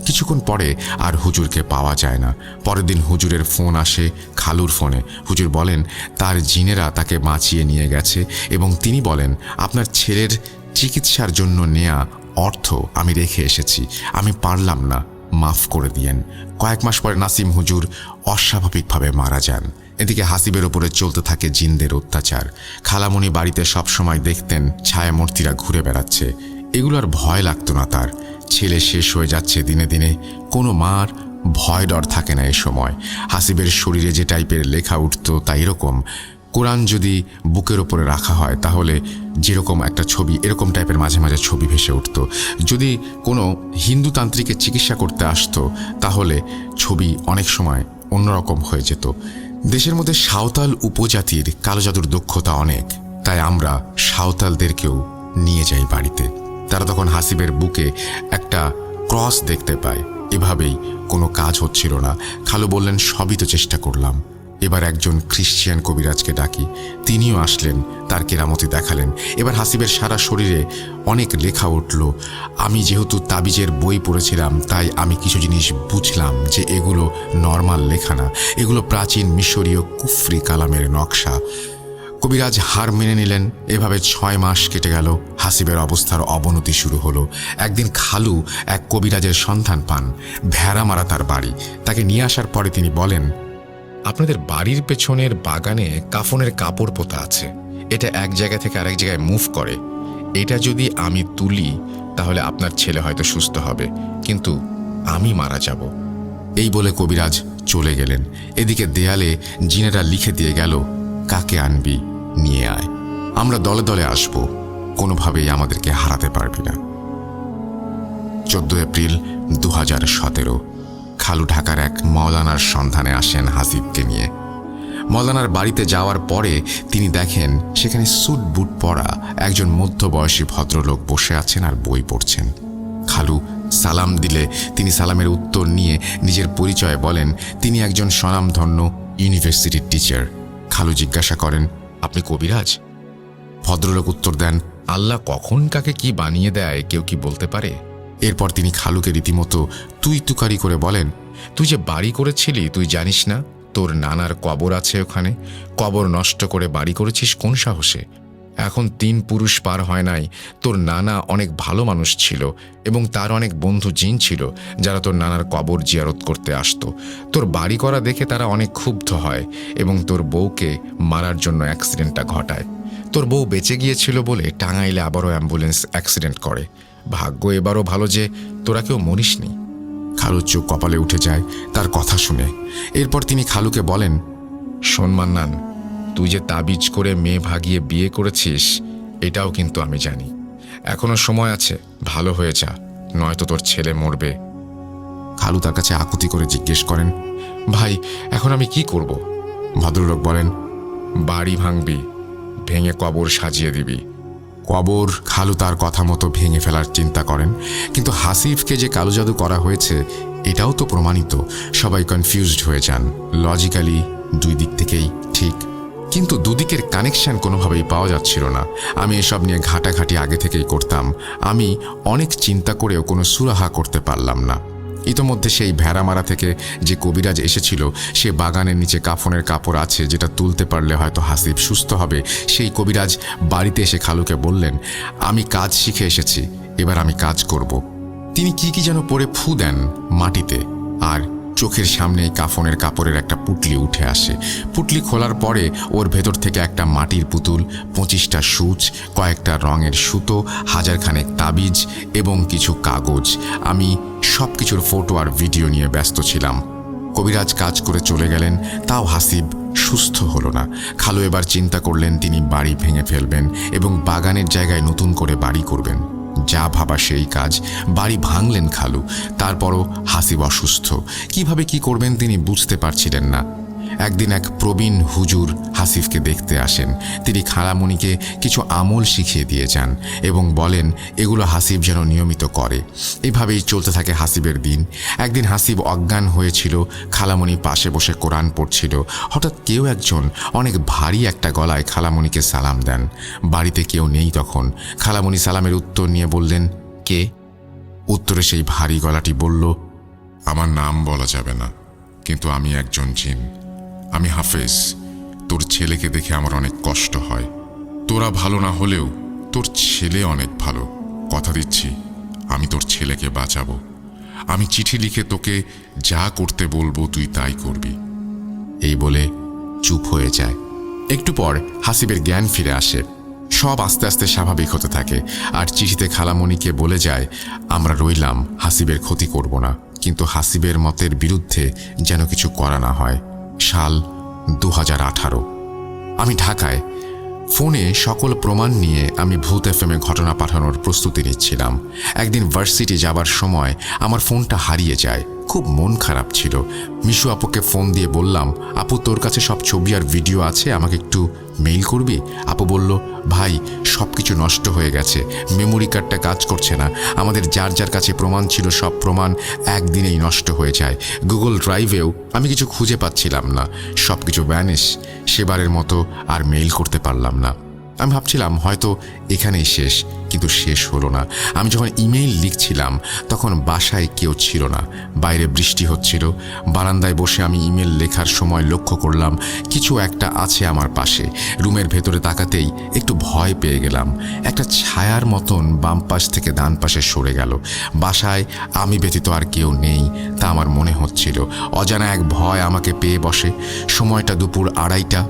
কিছুক্ষণ পরে আর হুজুরকে পাওয়া যায় না। পরের দিন হুজুরের ফোন আসে খালুর ফোনে। হুজুর বলেন তার জিনেরা তাকে বাঁচিয়ে নিয়ে গেছে এবং তিনি বলেন, আপনার ছেলের চিকিৎসার জন্য নেয়া অর্থ আমি রেখে এসেছি, আমি পারলাম না, মাফ করে দিয়েন। কয়েক মাস পরে নাসিম হুজুর অস্বাভাবিকভাবে মারা যান। এদিকে হাসিবের ওপরে চলতে থাকে জিনদের অত্যাচার। খালামণি বাড়িতে সবসময় দেখতেন ছায়ামূর্তিরা ঘুরে বেড়াচ্ছে। এগুলোর ভয় লাগতো না তার। ছেলে শেষ হয়ে যাচ্ছে দিনে দিনে, কোনো মার ভয় ডর থাকে না এ সময়। হাসিবের শরীরে যে টাইপের লেখা উঠত তা এরকম, কোরআন যদি বুকের ওপরে রাখা হয় তাহলে যেরকম একটা ছবি, এরকম টাইপের মাঝে মাঝে ছবি ভেসে উঠত। যদি কোনো হিন্দু তান্ত্রিকের চিকিৎসা করতে আসতো তাহলে ছবি অনেক সময় অন্যরকম হয়ে যেত। দেশের মধ্যে সাঁওতাল উপজাতির কালো জাদুর দক্ষতা অনেক, তাই আমরা সাঁওতালদেরকেও নিয়ে যাই বাড়িতে। তারা তখন হাসিবের বুকে একটা ক্রস দেখতে পায়। এভাবেই কোনো কাজ হচ্ছিল না। খালু বললেন, সবই তো চেষ্টা করলাম, এবার একজন খ্রিশ্চিয়ান কবিরাজকে ডাকি। তিনিও আসলেন, তার কেরামতি দেখালেন। এবার হাসিবের সারা শরীরে অনেক লেখা উঠল। আমি যেহেতু তাবিজের বই পড়েছিলাম তাই আমি কিছু জিনিস বুঝলাম যে এগুলো নর্মাল লেখা না, এগুলো প্রাচীন মিশরীয় কুফরি কালামের নকশা। কবিরাজ হার মেনে নিলেন। এভাবে 6 মাস কেটে গেল। হাসিবের অবস্থার অবনতি শুরু হলো। একদিন খালু এক কবিরাজের সন্ধান পান। ভেড়া মারা তার বাড়ি। তাকে নিয়ে আসার পরে তিনি বলেন, আপনাদের বাড়ির পেছনের বাগানে কাফনের কাপড় পোতা আছে। এটা এক জায়গা থেকে আরেক জায়গায় মুভ করে। এটা যদি আমি তুলি তাহলে আপনার ছেলে হয়তো সুস্থ হবে, কিন্তু আমি মারা যাব। এই বলে কবিরাজ চলে গেলেন। এদিকে দেয়ালে জিনেরা লিখে দিয়ে গেল, কাকে আনবি নিয়ে আয়, আমরা দলে দলে আসব, কোনোভাবেই আমাদেরকে হারাতে পারবি না। 14 এপ্রিল 2017 খালু ঢাকার এক মওলানার সন্ধানে আসেন হাসিবকে নিয়ে। মওলানার বাড়িতে যাওয়ার পরে তিনি দেখেন সেখানে স্যুট বুট পরা একজন মধ্যবয়সী ভদ্রলোক বসে আছেন আর বই পড়ছেন। খালু সালাম দিলে তিনি সালামের উত্তর নিয়ে নিজের পরিচয় বলেন তিনি একজন স্বনামধন্য ইউনিভার্সিটির টিচার। খালু জিজ্ঞাসা করেন, আপনি কবিরাজ? ভদ্রলোক উত্তর দেন, আল্লাহ কখন কাকে কি বানিয়ে দেয় কেউ কি বলতে পারে? এরপর তিনি খালুকে রীতিমতো তুই তুকারি করে বলেন, তুই যে বাড়ি করেছিলি তুই জানিস না তোর নানার কবর আছে ওখানে? কবর নষ্ট করে বাড়ি করেছিস কোন সাহসে? এখন 3 পুরুষ পার হয় নাই, তোর নানা অনেক ভালো মানুষ ছিল এবং তার অনেক বন্ধু জিন ছিল যারা তোর নানার কবর জিয়ারত করতে আসতো। তোর বাড়ি করা দেখে তারা অনেক ক্ষুব্ধ হয় এবং তোর বউকে মারার জন্য অ্যাক্সিডেন্টটা ঘটায়। তোর বউ বেঁচে গিয়েছিল বলে টাঙ্গাইলে আবারও অ্যাম্বুলেন্স অ্যাক্সিডেন্ট করে। ভাগ্য এবারও ভালো যে তোরা কেউ মরিসনি। খালুর চোখ কপালে উঠে যায় তার কথা শুনে। এরপর তিনি খালুকে বলেন, শোন মান্নান, তুই যে তাবিজ করে মেয়ে ভাগিয়ে বিয়ে করেছিস এটাও কিন্তু আমি জানি। এখনো সময় আছে, ভালো হয়ে যা, নয়তো তোর ছেলে মরবে। খালু তার কাছে আকুতি করে জিজ্ঞেস করেন, ভাই এখন আমি কি করব? ভদ্রলোক বলেন, বাড়ি ভাঙবি, ভেঙে কবর সাজিয়ে দিবি। কবর খালু তার কথা মতো ভেঙে ফেলার চিন্তা করেন, কিন্তু হাসিফকে যে কালো জাদু করা হয়েছে এটাও তো প্রমাণিত। সবাই কনফিউজড হয়ে যান। লজিক্যালি 2 দিক থেকেই ঠিক, কিন্তু দুদিকের কানেকশন কোনোভাবেই পাওয়া যাচ্ছিল না। আমি এসব নিয়ে ঘাটাঘাটি আগে থেকেই করতাম। আমি অনেক চিন্তা করেও কোনো সুরাহা করতে পারলাম না। ইতোমধ্যে সেই ভেড়ামারা থেকে যে কবিরাজ এসেছিল, সে বাগানের নিচে কাফনের কাপড় আছে যেটা তুলতে পারলে হয়তো হাসিব সুস্থ হবে। সেই কবিরাজ বাড়িতে এসে খালুকে বললেন, আমি কাজ শিখে এসেছি, এবার আমি কাজ করব। তিনি কি যেন পরে ফু দেন মাটিতে, আর চোখের সামনেই কাফনের কাপড়ের একটা পুটলি উঠে আসে। পুটলি খোলার পরে ওর ভেতর থেকে একটা মাটির পুতুল, 25টা সূচ, কয়েকটা রঙের সুতো, 1000 খানেক তাবিজ এবং কিছু কাগজ। আমি সব কিছুর ফটো আর ভিডিও নিয়ে ব্যস্ত ছিলাম। কবিরাজ কাজ করে চলে গেলেন, তাও হাসিব সুস্থ হলো না। খালু এবার চিন্তা করলেন তিনি বাড়ি ভেঙে ফেলবেন এবং বাগানের জায়গায় নতুন করে বাড়ি করবেন। যা ভাবা সেই কাজ। বাড়ি ভাঙলেন খালু। তারপরও হাসিব অসুস্থ। কিভাবে কি করবেন তিনি বুঝতে পারছিলেন না। একদিন এক প্রবীণ হুজুর হাসিফকে দেখতে আসেন। তিনি খালামণিকে কিছু আমল শিখিয়ে দিয়ে যান এবং বলেন এগুলো হাসিব যেন নিয়মিত করে। এভাবেই চলতে থাকে হাসিবের দিন। একদিন হাসিব অজ্ঞান হয়েছিল, খালামণি পাশে বসে কোরআন পড়ছিল। হঠাৎ কেউ একজন অনেক ভারী একটা গলায় খালামণিকে সালাম দেন। বাড়িতে কেউ নেই তখন। খালামণি সালামের উত্তর নিয়ে বললেন, কে? উত্তরে সেই ভারী গলাটি বলল, আমার নাম বলা যাবে না, কিন্তু আমি একজন জিন। আমি হাফেজ। তোর ছেলেকে দেখে আমার অনেক কষ্ট হয়। তোরা ভালো না হলেও তোর ছেলে অনেক ভালো। কথা দিচ্ছি আমি তোর ছেলেকে বাঁচাবো। আমি চিঠি লিখে তোকে যা করতে বলবো তুই তাই করবি। এই বলে চুপ হয়ে যায়। একটু পর হাসিবের জ্ঞান ফিরে আসে। সব আস্তে আস্তে স্বাভাবিক হতে থাকে। আর চিঠিতে খালামণিকে বলে যায়, আমরা রইলাম, হাসিবের ক্ষতি করব না, কিন্তু হাসিবের মতের বিরুদ্ধে যেন কিছু করা না হয়। সাল 2018। আমি ঢাকায়। ফোনে সকল প্রমাণ নিয়ে আমি ভূত এফএমে ঘটনা পাঠানোর প্রস্তুতি নিচ্ছিলাম। একদিন ভার্সিটি যাবার সময় আমার ফোনটা হারিয়ে যায়। খুব মন খারাপ ছিল। মিশু আপুকে ফোন দিয়ে বললাম, আপু তোর কাছে সব ছবি আর ভিডিও আছে, আমাকে একটু মেইল করবি? আপু বলল, ভাই সব কিছু নষ্ট হয়ে গেছে, মেমোরি কার্ডটা কাজ করছে না। আমাদের যার যার কাছে প্রমাণ ছিল সব প্রমাণ একদিনেই নষ্ট হয়ে যায়। গুগল ড্রাইভেও আমি কিছু খুঁজে পাচ্ছিলাম না, সব কিছু ভ্যানিশ। সেবারের মতো আর মেইল করতে পারলাম না। আমি ভাবছিলাম হয়তো এখানেই শেষ, কিন্তু শেষ হলো না। আমি যখন ইমেইল লিখছিলাম তখন বাসায় কেউ ছিল না। বাইরে বৃষ্টি হচ্ছিল। বারান্দায় বসে আমি ইমেল লেখার সময় লক্ষ্য করলাম কিছু একটা আছে আমার পাশে। রুমের ভেতরে তাকাতেই একটু ভয় পেয়ে গেলাম। একটা ছায়ার মতন বাম পাশ থেকে ডান পাশে সরে গেল। বাসায় আমি ব্যতীত আর কেউ নেই তা আমার মনে হচ্ছিল। অজানা এক ভয় আমাকে পেয়ে বসে। সময়টা দুপুর 2:30।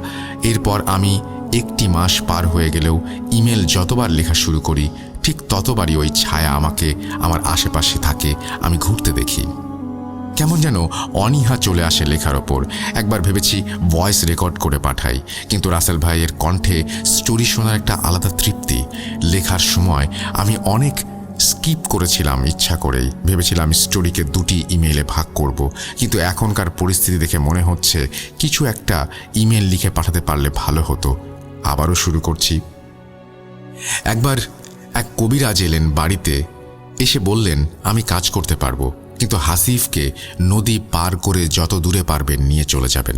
এরপর আমি 1 মাস পার হয়ে গেলেও ইমেল যতবার লেখা শুরু করি ঠিক ততবারই ওই ছায়া আমাকে আমার আশেপাশে থাকে। আমি ঘুরতে দেখি। কেমন যেন অনীহা চলে আসে লেখার ওপর। একবার ভেবেছি ভয়েস রেকর্ড করে পাঠাই, কিন্তু রাসেল ভাইয়ের কণ্ঠে স্টোরি শোনার একটা আলাদা তৃপ্তি। লেখার সময় আমি অনেক স্কিপ করেছিলাম ইচ্ছা করেই। ভেবেছিলাম স্টোরিকে 2টি ইমেইলে ভাগ করব, কিন্তু এখনকার পরিস্থিতি দেখে মনে হচ্ছে কিছু একটা ইমেল লিখে পাঠাতে পারলে ভালো হতো। আবারও শুরু করছি। একবার এক কবিরাজ এলেন বাড়িতে। এসে বললেন আমি কাজ করতে পারবো, কিন্তু হাসিফকে নদী পার করে যত দূরে পারবেন নিয়ে চলে যাবেন।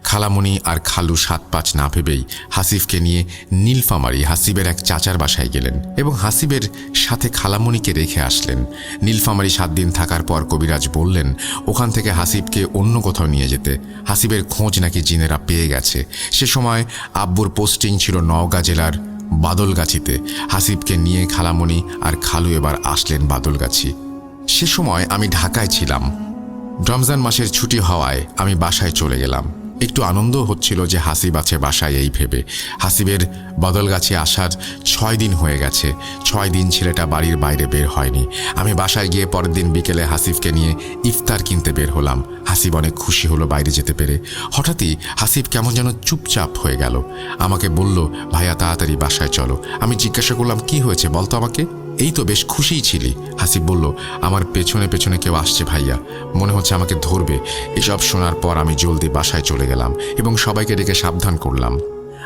খালামণি আর খালু 7-5 না ভেবেই হাসিফকে নিয়ে নীলফামারী হাসিবের এক চাচার বাসায় গেলেন এবং হাসিবের সাথে খালামণিকে রেখে আসলেন। নীলফামারী 7 দিন থাকার পর কবিরাজ বললেন ওখান থেকে হাসিবকে অন্য কোথাও নিয়ে যেতে। হাসিবের খোঁজ নাকি জিনেরা পেয়ে গেছে। সে সময় আব্বুর পোস্টিং ছিল নওগাঁ জেলার বাদলগাছিতে। হাসিবকে নিয়ে খালামণি আর খালু এবার আসলেন বাদলগাছি। সে সময় আমি ঢাকায় ছিলাম। রমজান মাসের ছুটি হওয়ায় আমি বাসায় চলে গেলাম। একটু আনন্দ হচ্ছিল যে হাসিব আছে বাসায় এই ভেবে। হাসিবের বদলগাছি আসার 6 দিন হয়ে গেছে। 6 দিন ছেলেটা বাড়ির বাইরে বের হয়নি। আমি বাসায় গিয়ে পরের দিন বিকেলে হাসিবকে নিয়ে ইফতার কিনতে বের হলাম। হাসিব অনেক খুশি হলো বাইরে যেতে পেরে। হঠাৎই হাসিব কেমন যেন চুপচাপ হয়ে গেল। আমাকে বলল ভাইয়া তাড়াতাড়ি বাসায় চলো। আমি জিজ্ঞাসা করলাম কি হয়েছে বলতো আমাকে। এই তো বেশ খুশিই ছিলি। হাসিব বলল আমার পেছনে পেছনে কেউ আসছে ভাইয়া, মনে হচ্ছে আমাকে ধরবে। এসব শোনার পর আমি জলদি বাসায় চলে গেলাম এবং সবাইকে ডেকে সাবধান করলাম।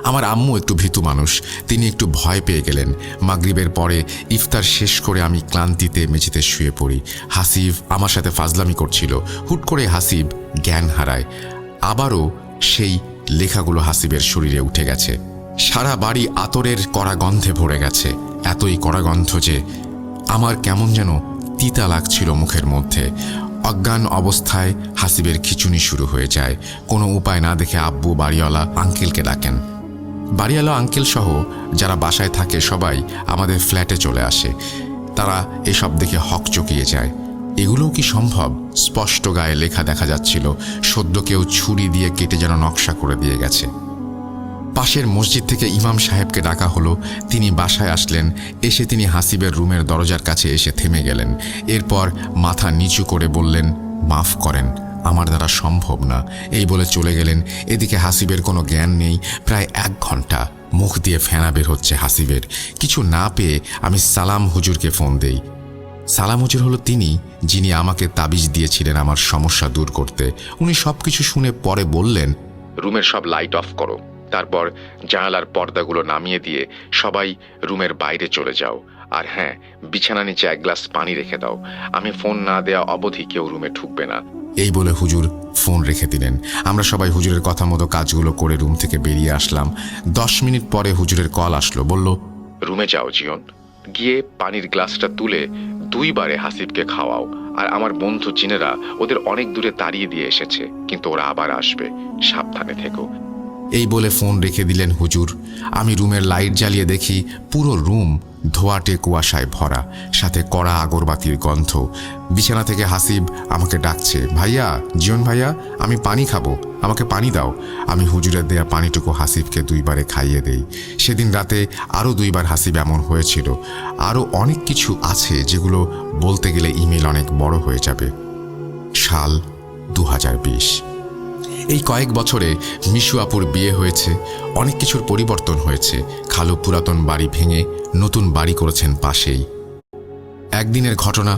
আমার আম্মু একটু ভীতু মানুষ, তিনি একটু ভয় পেয়ে গেলেন। মাগরিবের পরে ইফতার শেষ করে আমি ক্লান্তিতে মেঝেতে শুয়ে পড়ি। হাসিব আমার সাথে ফাজলামি করছিল। হুট করে হাসিব জ্ঞান হারায়। আবারও সেই লেখাগুলো হাসিবের শরীরে উঠে গেছে। সারা বাড়ি আতরের কড়া গন্ধে ভরে গেছে। এতই কড়া গন্ধ যে আমার কেমন যেন তিতা লাগছিল মুখের মধ্যে। অজ্ঞান অবস্থায় হাসিবের খিঁচুনি শুরু হয়ে যায়। কোনো উপায় না দেখে আব্বু বাড়িওয়ালা আঙ্কেলকে ডাকেন। বাড়িওয়ালা আঙ্কেল সহ যারা বাসায় থাকে সবাই আমাদের ফ্ল্যাটে চলে আসে। তারা এসব দেখে হকচকিয়ে যায়। এগুলোও কি সম্ভব? স্পষ্ট গায়ে লেখা দেখা যাচ্ছিল, সদ্য কেউ ছুরি দিয়ে কেটে যেন নকশা করে দিয়ে গেছে। পাশের মসজিদ থেকে ইমাম সাহেবকে ডাকা হলো। তিনি বাসায় আসলেন। এসে তিনি হাসিবের রুমের দরজার কাছে এসে থেমে গেলেন। এরপর মাথা নিচু করে বললেন মাফ করেন, আমার দ্বারা সম্ভব না, এই বলে চলে গেলেন। এদিকে হাসিবের কোনো জ্ঞান নেই। প্রায় 1 ঘন্টা মুখ দিয়ে ফেনা বের হচ্ছে হাসিবের। কিছু না পেয়ে আমি সালাম হুজুরকে ফোন দেই। সালাম হুজুর হলো তিনি যিনি আমাকে তাবিজ দিয়েছিলেন আমার সমস্যা দূর করতে। উনি সবকিছু শুনে পরে বললেন রুমের সব লাইট অফ করো, তারপর জানালার পর্দাগুলো নামিয়ে দিয়ে সবাই রুমের বাইরে চলে যাও। আর হ্যাঁ, বিছানা নিচে 1 গ্লাস পানি রেখে দাও। আমি ফোন না দেয়া অবধি কেউ রুমে ঢুকবে না। এই বলে হুজুর ফোন রেখে দিলেন। আমরা সবাই হুজুরের কথা মতো কাজগুলো করে রুম থেকে বেরিয়ে আসলাম। 10 মিনিট পরে হুজুরের কল আসলো। বলল রুমে যাও জিয়ন, গিয়ে পানির গ্লাসটা তুলে 2 বারে হাসিবকে খাওয়াও। আর আমার বন্ধু জিনেরা ওদের অনেক দূরে তাড়িয়ে দিয়ে এসেছে, কিন্তু ওরা আবার আসবে, সাবধানে থেকো। এই বলে ফোন রেখে দিলেন হুজুর। আমি রুমের লাইট জ্বালিয়ে দেখি পুরো রুম ধোঁয়াটে কুয়াশায় ভরা, সাথে কড়া আগরবাতির গন্ধ। বিছানা থেকে হাসিব আমাকে ডাকছে, ভাইয়া, জিয়ন ভাইয়া, আমি পানি খাবো, আমাকে পানি দাও। আমি হুজুরের দেয়া পানিটুকু হাসিবকে 2 বারে খাইয়ে দেই। সেদিন রাতে আরও 2 বার হাসিব এমন হয়েছিল। আরও অনেক কিছু আছে যেগুলো বলতে গেলে ইমেল অনেক বড় হয়ে যাবে। সাল 2020। এই কয়েক বছরে মিশু আপুর বিয়ে হয়েছে, অনেক কিছুর পরিবর্তন হয়েছে। খালু পুরাতন বাড়ি ভেঙে নতুন বাড়ি করেছেন পাশেই। একদিনের ঘটনা,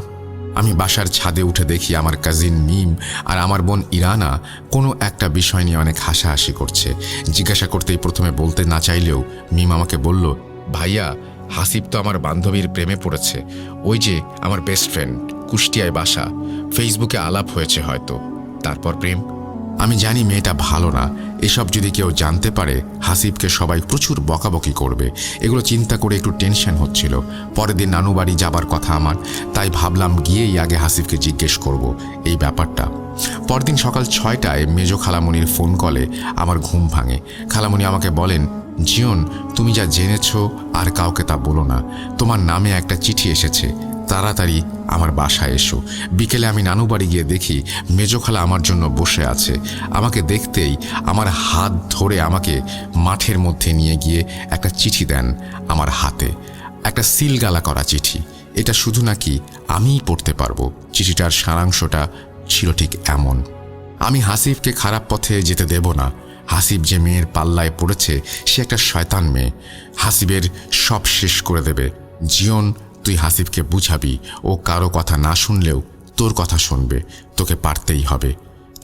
আমি বাসার ছাদে উঠে দেখি আমার কাজিন মিম আর আমার বোন ইরানা কোনো একটা বিষয় নিয়ে অনেক হাসাহাসি করছে। জিজ্ঞাসা করতেই প্রথমে বলতে না চাইলেও মিম আমাকে বলল, ভাইয়া, হাসিব তো আমার বান্ধবীর প্রেমে পড়েছে। ওই যে আমার বেস্ট ফ্রেন্ড, কুষ্টিয়ায় বাসা, ফেসবুকে আলাপ হয়েছে হয়তো, তারপর প্রেম। আমি জানি মেয়েটা ভালো না, এসব যদি কেউ জানতে পারে হাসিবকে সবাই প্রচুর বকাবকি করবে। এগুলো চিন্তা করে একটু টেনশন হচ্ছিল। পরের দিন নানু বাড়ি যাবার কথা আমার, তাই ভাবলাম গিয়েই আগে হাসিবকে জিজ্ঞেস করব এই ব্যাপারটা। পরদিন সকাল 6টায় মেজো খালামণির ফোন কলে আমার ঘুম ভাঙে। খালামণি আমাকে বলেন, জিয়ন, তুমি যা জেনেছ আর কাউকে তা বলো না। তোমার নামে একটা চিঠি এসেছে, তাড়াতাড়ি আমার বাসায় এসো। বিকেলে আমি নানু বাড়ি গিয়ে দেখি মেজো খালা আমার জন্য বসে আছে। আমাকে দেখতেই আমার হাত ধরে আমাকে মাঠের মধ্যে নিয়ে গিয়ে একটা চিঠি দেন আমার হাতে, একটা সিলগালা করা চিঠি। এটা শুধু নাকি আমিই পড়তে পারবো। চিঠিটার সারাংশটা ছিল ঠিক এমন: আমি হাসিবকে খারাপ পথে যেতে দেব না। হাসিব যে মেয়ের পাল্লায় পড়েছে সে একটা শয়তান মেয়ে, হাসিবের সব শেষ করে দেবে। জিয়ন, তুই হাসিবকে বুঝাবি, ও কারো কথা না শুনলেও তোর কথা শুনবে, তোকে পারতেই হবে।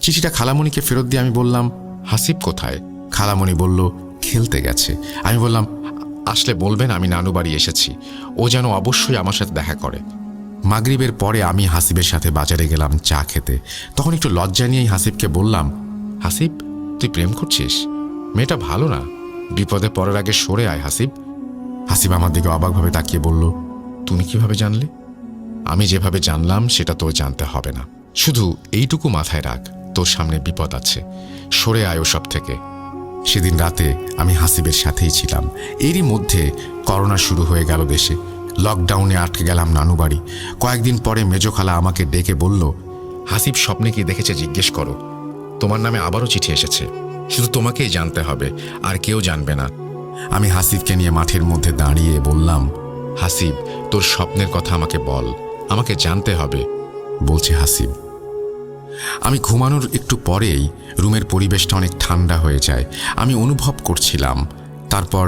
চিঠিটা খালামণিকে ফেরত দিয়ে আমি বললাম, হাসিব কোথায়? খালামণি বলল, খেলতে গেছে। আমি বললাম, আসলে বলবেন আমি নানু বাড়ি এসেছি, ও যেন অবশ্যই আমার সাথে দেখা করে। মাগরিবের পরে আমি হাসিবের সাথে বাজারে গেলাম চা খেতে। তখন একটু লজ্জা নিয়েই হাসিবকে বললাম, হাসিব, তুই প্রেম করছিস? মেয়েটা ভালো না, বিপদে পড়ার আগে সরে আয় হাসিব। হাসিব আমার দিকে অবাকভাবে তাকিয়ে বলল, তুমি কিভাবে জানলে? আমি যেভাবে জানলাম সেটা তোর জানতে হবে না, শুধু এইটুকু মাথায় রাখ, তোর সামনে বিপদ আছে, সরে আয় ওসব থেকে। সেদিন রাতে আমি হাসিবের সাথেই ছিলাম। এরই মধ্যে করোনা শুরু হয়ে গেল দেশে। লকডাউনে আটকে গেলাম নানু বাড়ি। কয়েকদিন পরে মেজো খালা আমাকে ডেকে বলল, হাসিব স্বপ্নে কি দেখেছে জিজ্ঞেস করো, তোমার নামে আবারও চিঠি এসেছে, শুধু তোমাকেই জানতে হবে, আর কেউ জানবে না। আমি হাসিবকে নিয়ে মাঠের মধ্যে দাঁড়িয়ে বললাম, হাসিব, তোর স্বপ্নের কথা আমাকে বল, আমাকে জানতে হবে। বলছে হাসিব। আমি ঘুমানোর একটু পরেই রুমের পরিবেশটা অনেক ঠান্ডা হয়ে যায়। আমি অনুভব করছিলাম। তারপর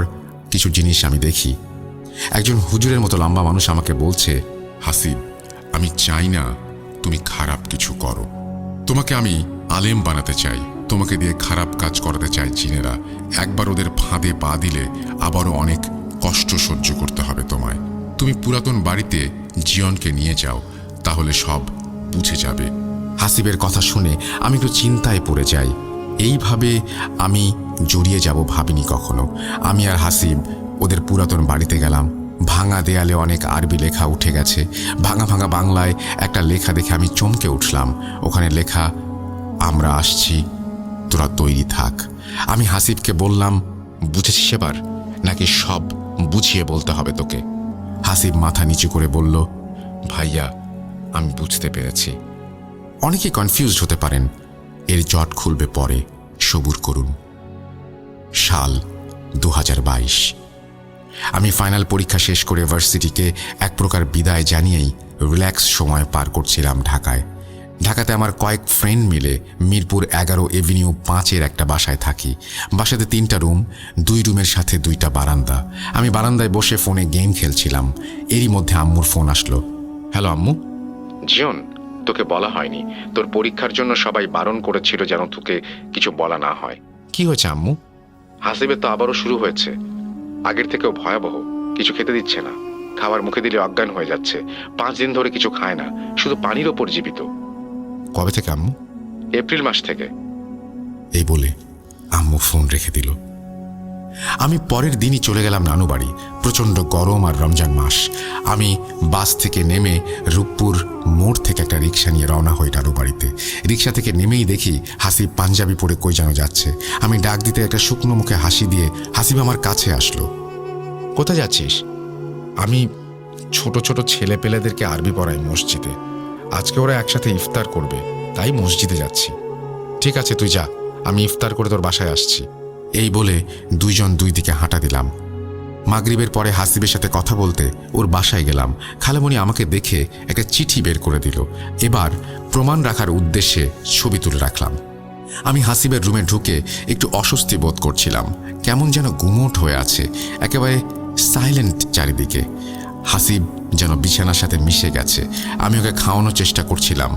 কিছু জিনিস আমি দেখি। একজন হুজুরের মতো লম্বা মানুষ আমাকে বলছে, হাসিব, আমি চাই না তুমি খারাপ কিছু করো। তোমাকে আমি আলেম বানাতে চাই, তোমাকে দিয়ে খারাপ কাজ করাতে চাই জিনেরা। একবার ওদের ফাঁদে পা দিলে আবারও অনেক কষ্ট সহ্য করতে হবে তোমায়। তুমি পুরাতন বাড়িতে জিয়নকে নিয়ে যাও, তাহলে সব বুঝে যাবে। হাসিবের কথা শুনে আমি একটু চিন্তায় পড়ে যাই। এইভাবে আমি জড়িয়ে যাব ভাবিনি কখনো। আমি আর হাসিব ওদের পুরাতন বাড়িতে গেলাম। ভাঙা দেয়ালে অনেক আরবি লেখা উঠে গেছে। ভাঙা ভাঙা বাংলায় একটা লেখা দেখে আমি চমকে উঠলাম। ওখানে লেখা, আমরা আসছি, তোরা তৈরি থাক। আমি হাসিবকে বললাম, বুঝেছিস এবার, নাকি সব বুঝিয়ে বলতে হবে তোকে? হাসিব মাথা নিচু করে বলল, ভাইয়া, আমি বুঝতে পেরেছি। অনেকে কনফিউজড হতে পারেন, এর জট খুলবে পরে, সবুর করুন। সাল 2022। আমি ফাইনাল পরীক্ষা শেষ করে ভার্সিটিকে এক প্রকার বিদায় জানিয়েই রিল্যাক্স সময় পার করছিলাম ঢাকায়। ঢাকাতে আমার কয়েক ফ্রেন্ড মিলে মিরপুর 11 এভিনিউ 5-এর একটা বাসায় থাকি। বাসাতে 3টা রুম, 2 রুমের সাথে 2টা বারান্দা। আমি বারান্দায় বসে ফোনে গেম খেলছিলাম। এরই মধ্যে আম্মুর ফোন আসলো। হ্যালো আম্মু। জিয়ন, তোকে বলা হয়নি, তোর পরীক্ষার জন্য সবাই বারণ করেছিল যেন তোকে কিছু বলা না হয়। কি হয়েছে আম্মু? হাসিবের তো আবারও শুরু হয়েছে, আগের থেকেও ভয়াবহ। কিছু খেতে দিচ্ছে না, খাবার মুখে দিলে অজ্ঞান হয়ে যাচ্ছে। 5 দিন ধরে কিছু খায় না, শুধু পানির ওপর জীবিত। কবে থেকে আম্মু? এপ্রিল মাস থেকে। এই বলে আম্মু ফোন রেখে দিল। আমি পরের দিনই চলে গেলাম নানু বাড়ি। প্রচণ্ড গরম আর রমজান মাস। আমি বাস থেকে নেমে রূপপুর মোড় থেকে একটা রিক্সা নিয়ে রওনা হই নানু বাড়িতে। রিক্সা থেকে নেমেই দেখি হাসিব পাঞ্জাবি পরে কই যেন যাচ্ছে। আমি ডাক দিতে একটা শুকনো মুখে হাসি দিয়ে হাসিব আমার কাছে আসলো। কোথায় যাচ্ছিস? আমি ছোট ছোট ছেলে পেলেদেরকে আরবি পড়াই মসজিদে। আজকে ওরা একসাথে ইফতার করবে, তাই মসজিদে যাচ্ছি। ঠিক আছে, তুই যা, আমি ইফতার করে তোর বাসায় আসছি। এই বলে দুইজন দুই দিকে হাঁটা দিলাম। মাগরিবের পরে হাসিবের সাথে কথা বলতে ওর বাসায় গেলাম। খালামণি আমাকে দেখে একটা চিঠি বের করে দিল। এবার প্রমাণ রাখার উদ্দেশ্যে ছবি তুলে রাখলাম। আমি হাসিবের রুমে ঢুকে একটু অস্বস্তি বোধ করছিলাম। কেমন যেন গুমোট হয়ে আছে, একেবারে সাইলেন্ট চারিদিকে। হাসিব যেন বিছানার সাথে মিশে গেছে। আমি ওকে খাওয়ানোর চেষ্টা করছিলাম।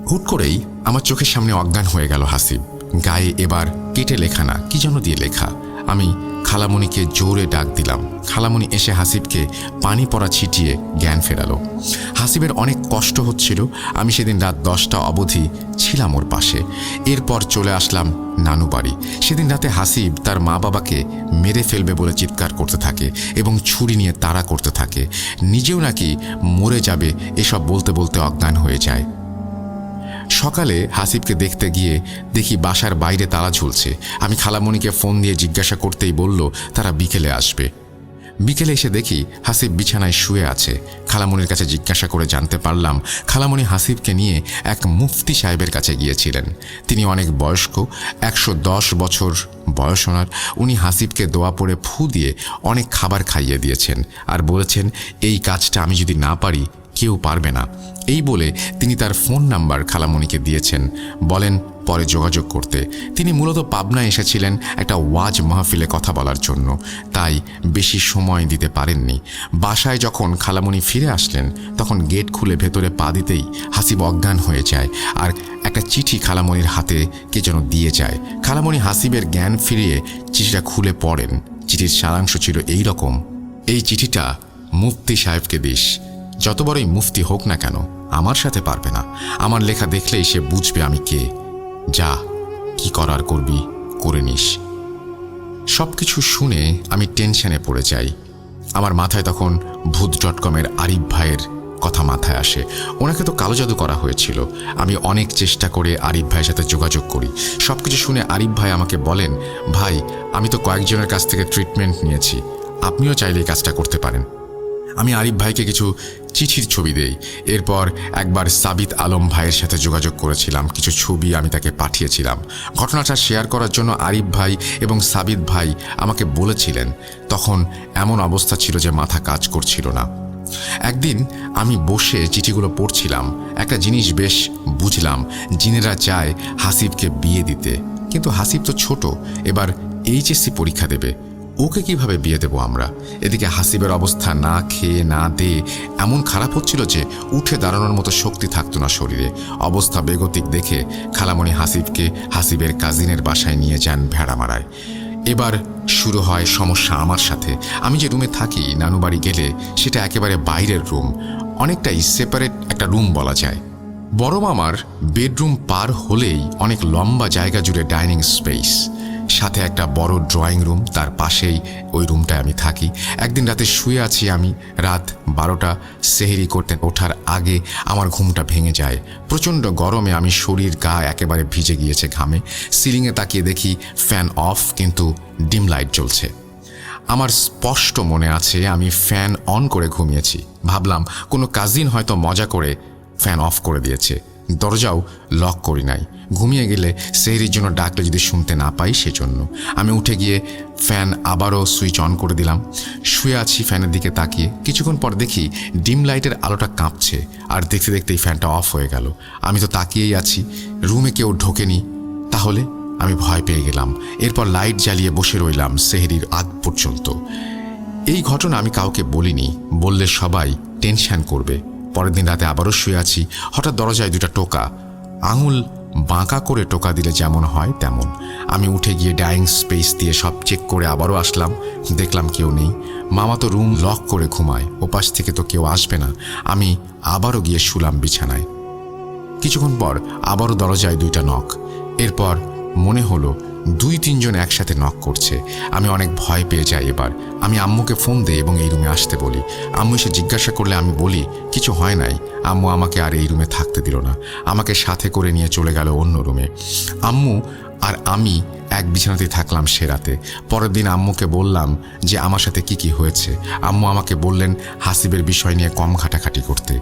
হুট করেই আমার চোখের সামনে অজ্ঞান হয়ে গেল হাসিব। গায়ে এবার কেটে লেখা না, কি যেন দিয়ে লেখা। আমি খালামণিকে জোরে ডাক দিলাম। খালামণি এসে হাসিবকে পানি পড়া ছিটিয়ে জ্ঞান ফেরালো। হাসিবের অনেক কষ্ট হচ্ছিল। আমি সেদিন রাত 10টা অবধি ছিলাম ওর পাশে। এরপর চলে আসলাম নানু বাড়ি। সেদিন রাতে হাসিব তার মা বাবাকে মেরে ফেলবে বলে চিৎকার করতে থাকে এবং ছুরি নিয়ে তাড়া করতে থাকে। নিজেও নাকি মরে যাবে এসব বলতে বলতে অজ্ঞান হয়ে যায়। সকালে হাসিবকে দেখতে গিয়ে দেখি বাসার বাইরে তালা ঝুলছে। আমি খালামণিকে ফোন দিয়ে জিজ্ঞাসা করতেই বলল তারা বিকেলে আসবে। বিকেলে এসে দেখি হাসিব বিছানায় শুয়ে আছে। খালামণির কাছে জিজ্ঞাসা করে জানতে পারলাম খালামণি হাসিবকে নিয়ে এক মুফতি সাহেবের কাছে গিয়েছিলেন। তিনি অনেক বয়স্ক, 110 বছর বয়স ওনার। উনি হাসিবকে দোয়া পড়ে ফু দিয়ে অনেক খাবার খাইয়ে দিয়েছেন আর বলেছেন এই কাজটা আমি যদি না পারি কেউ পারবে না। এই বলে তিনি তার ফোন নাম্বার খালামণিকে দিয়েছেন, বলেন পরে যোগাযোগ করতে। তিনি মূলত পাবনা এসেছিলেন একটা ওয়াজ মাহফিলে কথা বলার জন্য, তাই বেশি সময় দিতে পারেননি। বাসায় যখন খালামণি ফিরে আসলেন তখন গেট খুলে ভেতরে পা দিতেই হাসিব অজ্ঞান হয়ে যায় আর একটা চিঠি খালামণির হাতে কে যেন দিয়ে যায়। খালামণি হাসিবের জ্ঞান ফিরিয়ে চিঠিটা খুলে পড়েন। চিঠির সারাংশ ছিল এই রকম: এই চিঠিটা মুফতি সাহেবকে দিস। যত বড়ই মুফতি হোক না কেন আমার সাথে পারবে না। আমার লেখা দেখলেই সে বুঝবে আমি কে। যা, কি করার করবি করে নিস। সব কিছু শুনে আমি টেনশনে পড়ে যাই। আমার মাথায় তখন ভূত.com-এর আরিফ ভাইয়ের কথা মাথায় আসে। ওনাকে তো কালো জাদু করা হয়েছিল। আমি অনেক চেষ্টা করে আরিফ ভাইয়ের সাথে যোগাযোগ করি। সব কিছু শুনে আরিফ ভাই আমাকে বলেন, ভাই আমি তো কয়েকজনের কাছ থেকে ট্রিটমেন্ট নিয়েছি, আপনিও চাইলে এই কাজটা করতে পারেন। আমি আরিফ ভাইকে কিছু চিঠির ছবি দেই। এরপর একবার সাবিত আলম ভাইয়ের সাথে যোগাযোগ করেছিলাম, কিছু ছবি আমি তাকে পাঠিয়েছিলাম। ঘটনাটা শেয়ার করার জন্য আরিফ ভাই এবং সাবিত ভাই আমাকে বলেছিলেন। তখন এমন অবস্থা ছিল যে মাথা কাজ করছিল না। একদিন আমি বসে চিঠিগুলো পড়ছিলাম। একটা জিনিস বেশ বুঝলাম, জিনেরা চায় হাসিবকে বিয়ে দিতে, কিন্তু হাসিব তো ছোট, এবার HSC পরীক্ষা দেবে, ওকে কিভাবে বিয়ে দেবো আমরা? এদিকে হাসিবের অবস্থা না খেয়ে না দিয়ে এমন খারাপ হচ্ছিল যে উঠে দাঁড়ানোর মতো শক্তি থাকতো না শরীরে। অবস্থা বেগতিক দেখে খালামণি হাসিবকে হাসিবের কাজিনের বাসায় নিয়ে যান ভেড়ামারায়। এবার শুরু হয় সমস্যা আমার সাথে। আমি যে রুমে থাকি নানু বাড়ি গেলে সেটা একেবারে বাইরের রুম, অনেকটাই সেপারেট একটা রুম বলা যায়। বড় মামার বেডরুম পার হলেই অনেক লম্বা জায়গা জুড়ে ডাইনিং স্পেস, সাথে একটা বড় ড্রয়িং রুম, তার পাশেই ওই রুমটায় আমি থাকি। একদিন রাতে শুয়ে আছি আমি, রাত 12টা, সেহরি করতে ওঠার আগে আমার ঘুমটা ভেঙে যায়। প্রচণ্ড গরমে আমি শরীর গা একেবারে ভিজে গিয়েছে ঘামে। সিলিংয়ে তাকিয়ে দেখি ফ্যান অফ, কিন্তু ডিম লাইট জ্বলছে। আমার স্পষ্ট মনে আছে আমি ফ্যান অন করে ঘুমিয়েছি। ভাবলাম কোনো কাজিন হয়তো মজা করে ফ্যান অফ করে দিয়েছে। দরজাও লক করি নাই। ঘুমিয়ে গেলে সেহরির জন্য ডাকলে যদি শুনতে না পাই সেজন্য। আমি উঠে গিয়ে ফ্যান আবারও সুইচ অন করে দিলাম। শুয়ে আছি ফ্যানের দিকে তাকিয়ে। কিছুক্ষণ পর দেখি ডিম লাইটের আলোটা কাঁপছে, আর দেখতে দেখতেই ফ্যানটা অফ হয়ে গেল। আমি তো তাকিয়েই আছি, রুমে কেউ ঢোকেনি। তাহলে আমি ভয় পেয়ে গেলাম। এরপর লাইট জ্বালিয়ে বসে রইলাম সেহরির আগ পর্যন্ত। এই ঘটনা আমি কাউকে বলিনি, বললে সবাই টেনশন করবে। পরের দিন রাতে আবারও শুয়ে আছি, হঠাৎ দরজায় 2টা টোকা, আঙুল বাঁকা করে টোকা দিলে যেমন হয় তেমন। আমি উঠে গিয়ে ডাইনিং স্পেস দিয়ে সব চেক করে আবারও আসলাম, দেখলাম কেউ নেই। মামা তো রুম লক করে ঘুমায়, ওপাশ থেকে তো কেউ আসবে না। আমি আবারও গিয়ে শুলাম বিছানায়। কিছুক্ষণ পর আবারও দরজায় 2টা নক। এরপর মনে হলো 2-3 জন একসাথে নক করছে। আমি অনেক ভয় পেয়ে যাই। এবার আমি আম্মুকে ফোন দিই এবং এই রুমে আসতে বলি। আম্মু এসে জিজ্ঞাসা করলে আমি বলি কিছু হয় নাই। আম্মু আমাকে আর এই রুমে থাকতে দিল না, আমাকে সাথে করে নিয়ে চলে গেল অন্য রুমে। আম্মু আর আমি এক বিছানাতেই থাকলাম সে রাতে। পরের দিন আম্মুকে বললাম যে আমার সাথে কি হয়েছে। আম্মু আমাকে বললেন হাসিবের বিষয় নিয়ে কম ঘাটাঘাটি করতে।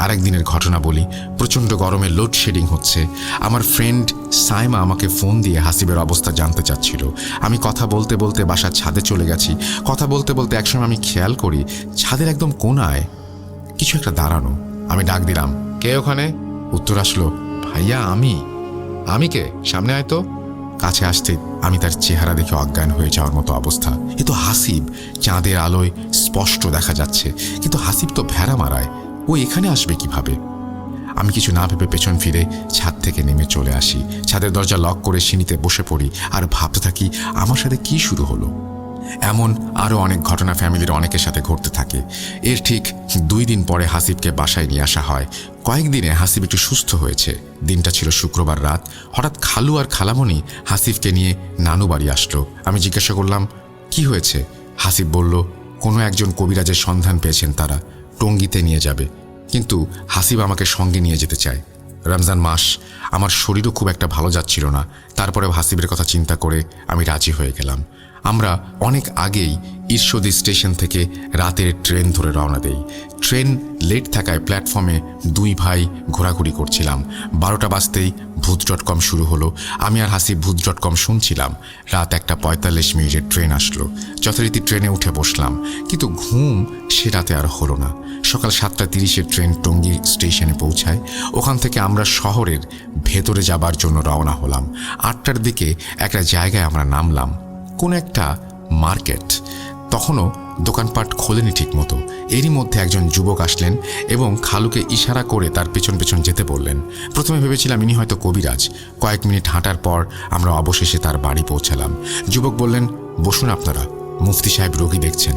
আরেক দিনের ঘটনা বলি। প্রচণ্ড গরমে লোডশেডিং হচ্ছে। আমার ফ্রেন্ড সাইমা আমাকে ফোন দিয়ে হাসিবের অবস্থা জানতে চাচ্ছিল। আমি কথা বলতে বলতে বাসার ছাদে চলে গেছি। কথা বলতে বলতে একসময় আমি খেয়াল করি ছাদের একদম কোনায় কিছু একটা দাঁড়ানো। আমি ডাক দিলাম, কে ওখানে? উত্তর আসলো, ভাইয়া আমি কে, সামনে আয় তো। কাছে আসতে আমি তার চেহারা দেখে অজ্ঞান হয়ে যাওয়ার মতো অবস্থা। এ তো হাসিব, চাঁদের আলোয় স্পষ্ট দেখা যাচ্ছে, কিন্তু হাসিব তো ভেড়া মারায়, ও এখানে আসবে কিভাবে? আমি কিছু না ভেবে পেছন ফিরে ছাদ থেকে নেমে চলে আসি। ছাদের দরজা লক করে সিঁড়িতে বসে পড়ি আর ভাবতে থাকি আমার সাথে কি শুরু হলো। এমন আরও অনেক ঘটনা ফ্যামিলির অনেকের সাথে ঘটতে থাকে। এর ঠিক 2 দিন পরে হাসিবকে বাসায় নিয়ে আসা হয়। কয়েকদিনে হাসিব একটু সুস্থ হয়েছে। দিনটা ছিল শুক্রবার রাত। হঠাৎ খালু আর খালামণি হাসিবকে নিয়ে নানু বাড়ি আসলো। আমি জিজ্ঞাসা করলাম কি হয়েছে। হাসিব বলল কোনো একজন কবিরাজের সন্ধান পেয়েছেন তারা, টঙ্গীতে নিয়ে যাবে। কিন্তু হাসিব আমাকে সঙ্গে নিয়ে যেতে চায়। রমজান মাস, আমার শরীরও খুব একটা ভালো যাচ্ছিল না। তারপরেও হাসিবের কথা চিন্তা করে আমি রাজি হয়ে গেলাম। আমরা অনেক আগেই ঈশ্বরদী স্টেশন থেকে রাতের ট্রেন ধরে রওনা দেই। ট্রেন লেট থাকায় প্ল্যাটফর্মে 2 ভাই ঘোরাঘুরি করছিলাম। 12টা বাজতেই ভূত.com শুরু হলো। আমি আর হাসিব ভূত.com শুনছিলাম। রাত 1:45 ট্রেন আসলো। যথারীতি ট্রেনে উঠে বসলাম, কিন্তু ঘুম সে রাতে আর হলো না। সকাল 7:30 ট্রেন টঙ্গী স্টেশনে পৌঁছায়। ওখান থেকে আমরা শহরের ভেতরে যাবার জন্য রওনা হলাম। 8টার দিকে একটা জায়গায় আমরা নামলাম, কোন একটা মার্কেট। তখনও দোকানপাট খোলেনি ঠিক মতো। এরই মধ্যে একজন যুবক আসলেন এবং খালুকে ইশারা করে তার পেছন পেছন যেতে বললেন। প্রথমে ভেবেছিলাম ইনি হয়তো কবিরাজ। কয়েক মিনিট হাঁটার পর আমরা অবশেষে তার বাড়ি পৌঁছালাম। যুবক বললেন বসুন আপনারা, মুফতি সাহেব রোগী দেখছেন,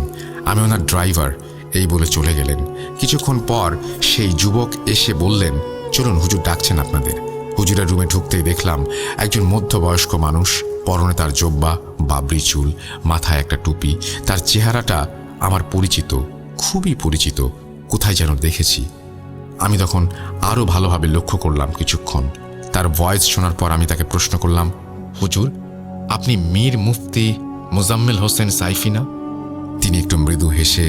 আমি ওনার ড্রাইভার, এই বলে চলে গেলেন। কিছুক্ষণ পর সেই যুবক এসে বললেন চলুন, হুজুর ডাকছেন আপনাদের। হুজুরের রুমে ঢুকতেই দেখলাম একজন মধ্যবয়স্ক মানুষ, পরনে তার জব্বা, বাবরি চুল, মাথায় একটা টুপি। তার চেহারাটা আমার পরিচিত, খুবই পরিচিত, কোথায় যেন দেখেছি। আমি তখন আরও ভালোভাবে লক্ষ্য করলাম কিছুক্ষণ। তার ভয়েস শোনার পর আমি তাকে প্রশ্ন করলাম, হুজুর আপনি মীর মুফতি মোজাম্মেল হোসেন সাইফি না? তিনি একটু মৃদু হেসে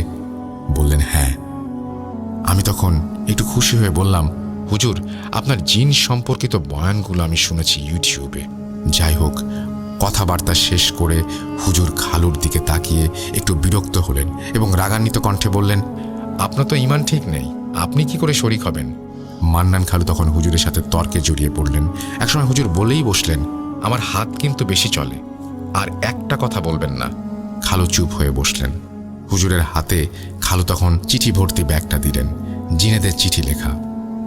বললেন হ্যাঁ। আমি তখন একটু খুশি হয়ে বললাম, হুজুর আপনার জিন সম্পর্কিত বয়ানগুলো আমি শুনেছি ইউটিউবে। যাই হোক, কথাবার্তা শেষ করে হুজুর খালুর দিকে তাকিয়ে একটু বিরক্ত হলেন এবং রাগান্বিত কণ্ঠে বললেন, আপনার তো ঈমান ঠিক নেই, আপনি কি করে শরীক হবেন? মান্নান খালু তখন হুজুরের সাথে তর্কে জড়িয়ে পড়লেন। একসময় হুজুর বলেই বসলেন, আমার হাত কিন্তু বেশি চলে, আর একটা কথা বলবেন না। খালু চুপ হয়ে বসলেন। হুজুরের হাতে খালু তখন চিঠি ভর্তি ব্যাগটা দিলেন, জিনেদের চিঠি লেখা।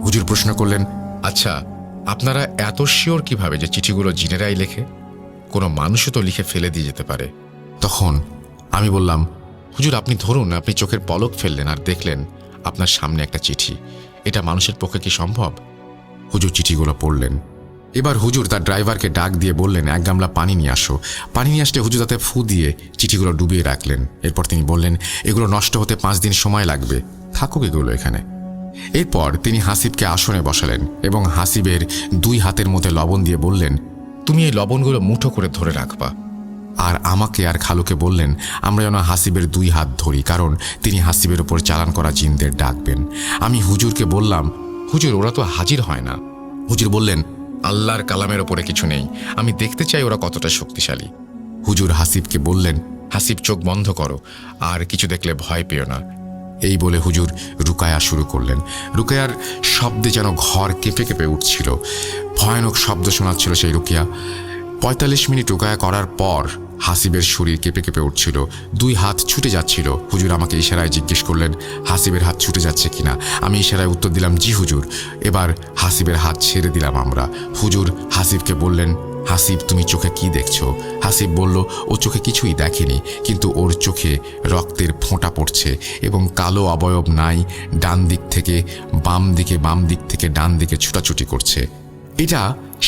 হুজুর প্রশ্ন করলেন, আচ্ছা আপনারা এত শিওর কিভাবে যে চিঠিগুলো জিনেরাই লেখে? কোনো মানুষও তো লিখে ফেলে দিয়ে যেতে পারে। তখন আমি বললাম, হুজুর আপনি ধরুন আপনি চোখের পলক ফেললেন আর দেখলেন আপনার সামনে একটা চিঠি, এটা মানুষের পক্ষে কি সম্ভব? হুজুর চিঠিগুলো পড়লেন। এবার হুজুর তার ড্রাইভারকে ডাক দিয়ে বললেন, 1 গামলা পানি নিয়ে আসো। পানি নিয়ে আসলে হুজুর তাতে ফু দিয়ে চিঠিগুলো ডুবিয়ে রাখলেন। এরপর তিনি বললেন, এগুলো নষ্ট হতে 5 দিন সময় লাগবে, থাকুক এগুলো এখানে। এরপর তিনি হাসিবকে আসনে বসালেন এবং হাসিবের 2 হাতের মধ্যে লবণ দিয়ে বললেন, তুমি এই লবণগুলো মুঠো করে ধরে রাখবা। আর আমাকে আর খালুকে বললেন আমরা যেন হাসিবের 2 হাত ধরি, কারণ তিনি হাসিবের ওপর চালান করা জিনদের ডাকবেন। আমি হুজুরকে বললাম, হুজুর ওরা তো হাজির হয় না। হুজুর বললেন, আল্লাহর কালামের ওপরে কিছু নেই, আমি দেখতে চাই ওরা কতটা শক্তিশালী। হুজুর হাসিবকে বললেন, হাসিব চোখ বন্ধ করো, আর কিছু দেখলে ভয় পেও না। এই বলে হুজুর রুকায়া শুরু করলেন। রুকায়ার শব্দে যেন ঘর কেঁপে কেঁপে উঠছিল। ভয়ানক শব্দ শোনাচ্ছিল সেই রুকিয়া। 45 মিনিট রুকায়া করার পর হাসিবের শরীর কেঁপে কেঁপে উঠছিল, 2 হাত ছুটে যাচ্ছিল। হুজুর আমাকে ইশারায় জিজ্ঞেস করলেন হাসিবের হাত ছুটে যাচ্ছে কিনা। আমি ইশারায় উত্তর দিলাম, জি হুজুর। এবার হাসিবের হাত ছেড়ে দিলাম আমরা। হুজুর হাসিবকে বললেন, হাসিব তুমি চোখে কি দেখছো? হাসিব বলল, ও চোখে কিছুই দেখেনি, কিন্তু ওর চোখে রক্তের ফোঁটা পড়ছে এবং কালো অবয়ব নাই, ডান দিক থেকে বাম দিকে, বাম দিক থেকে ডান দিকে ছুটাছুটি করছে। এটা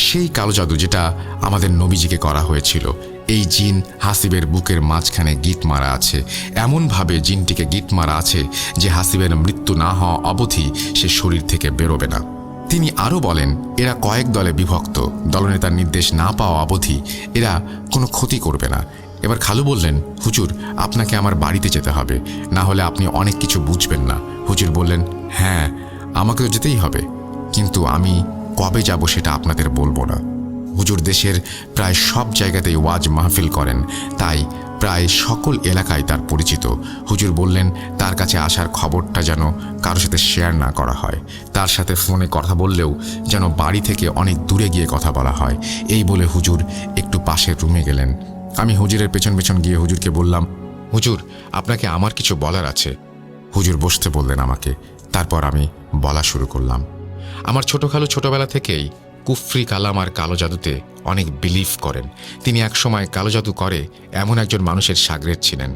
সেই কালো জাদু যেটা আমাদের নবীজিকে করা হয়েছিল। এই জিন হাসিবের বুকের মাঝখানে গিট মারা আছে, এমনভাবে জিনটিকে গিট মারা আছে যে হাসিবের মৃত্যু না হওয়া অবধি সে শরীর থেকে বেরোবে না। তিনি আরও বলেন, এরা কয়েক দলে বিভক্ত, দলনেতার নির্দেশ না পাওয়া অবধি এরা কোনো ক্ষতি করবে না। এবার খালু বললেন, হুজুর আপনাকে আমার বাড়িতে যেতে হবে, না হলে আপনি অনেক কিছু বুঝবেন না। হুজুর বললেন, হ্যাঁ আমাকে তো যেতেই হবে, কিন্তু আমি কবে যাব সেটা আপনাদের বলবো না। হুজুর দেশের প্রায় সব জায়গাতেই ওয়াজ মাহফিল করেন, তাই প্রায় সকল এলাকায় তার পরিচিত। হুজুর বললেন তার কাছে আসার খবরটা যেন কারোর সাথে শেয়ার না করা হয়, তার সাথে ফোনে কথা বললেও যেন বাড়ি থেকে অনেক দূরে গিয়ে কথা বলা হয়। এই বলে হুজুর একটু পাশের রুমে গেলেন। আমি হুজুরের পেছন পেছন গিয়ে হুজুরকে বললাম, হুজুর আপনাকে আমার কিছু বলার আছে। হুজুর বসতে বললেন আমাকে। তারপর আমি বলা শুরু করলাম। আমার ছোট খালু ছোটবেলা থেকেই কুফরি কালাম আর কালো জাদুতে অনেক বিলিভ করেন। তিনি একসময় কালো জাদু করে এমন একজন মানুষের শাগরেদ ছিলেন।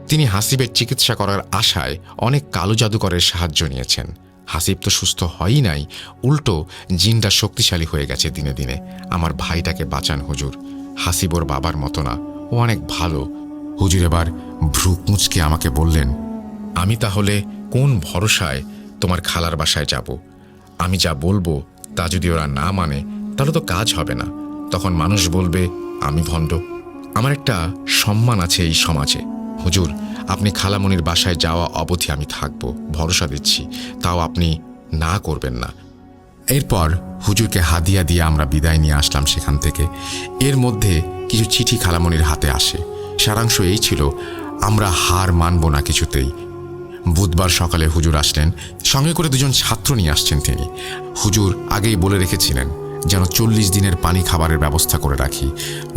তিনি হাসিবের চিকিৎসা করার আশায় অনেক কালো জাদুকরের সাহায্য নিয়েছেন। হাসিব তো সুস্থ হয়ই নাই, উল্টো জিনটা শক্তিশালী হয়ে গেছে দিনে দিনে। আমার ভাইটাকে বাঁচান হুজুর, হাসিব ওর বাবার মতো না, ও অনেক ভালো। হুজুর এবার ভ্রু কুঁচকে আমাকে বললেন, আমি তাহলে কোন ভরসায় তোমার খালার বাসায় যাব? আমি যা বলবো তা যদি ওরা না মানে তাহলে তো কাজ হবে না। তখন মানুষ বলবে আমি ভণ্ড। আমার একটা সম্মান আছে এই সমাজে। হুজুর, আপনি খালামণির বাসায় যাওয়া অবধি আমি থাকব, ভরসা দিচ্ছি, তাও আপনি না করবেন না। এরপর হুজুরকে হাদিয়া দিয়ে আমরা বিদায় নিয়ে আসলাম সেখান থেকে। এর মধ্যে কিছু চিঠি খালামণির হাতে আসে। সারাংশ এই ছিল, আমরা হার মানব না কিছুতেই। বুধবার সকালে হুজুর আসলেন, সঙ্গে করে 2জন ছাত্র নিয়ে আসছেন তিনি। হুজুর আগেই বলে রেখেছিলেন যেন 40 দিনের পানি খাবারের ব্যবস্থা করে রাখি।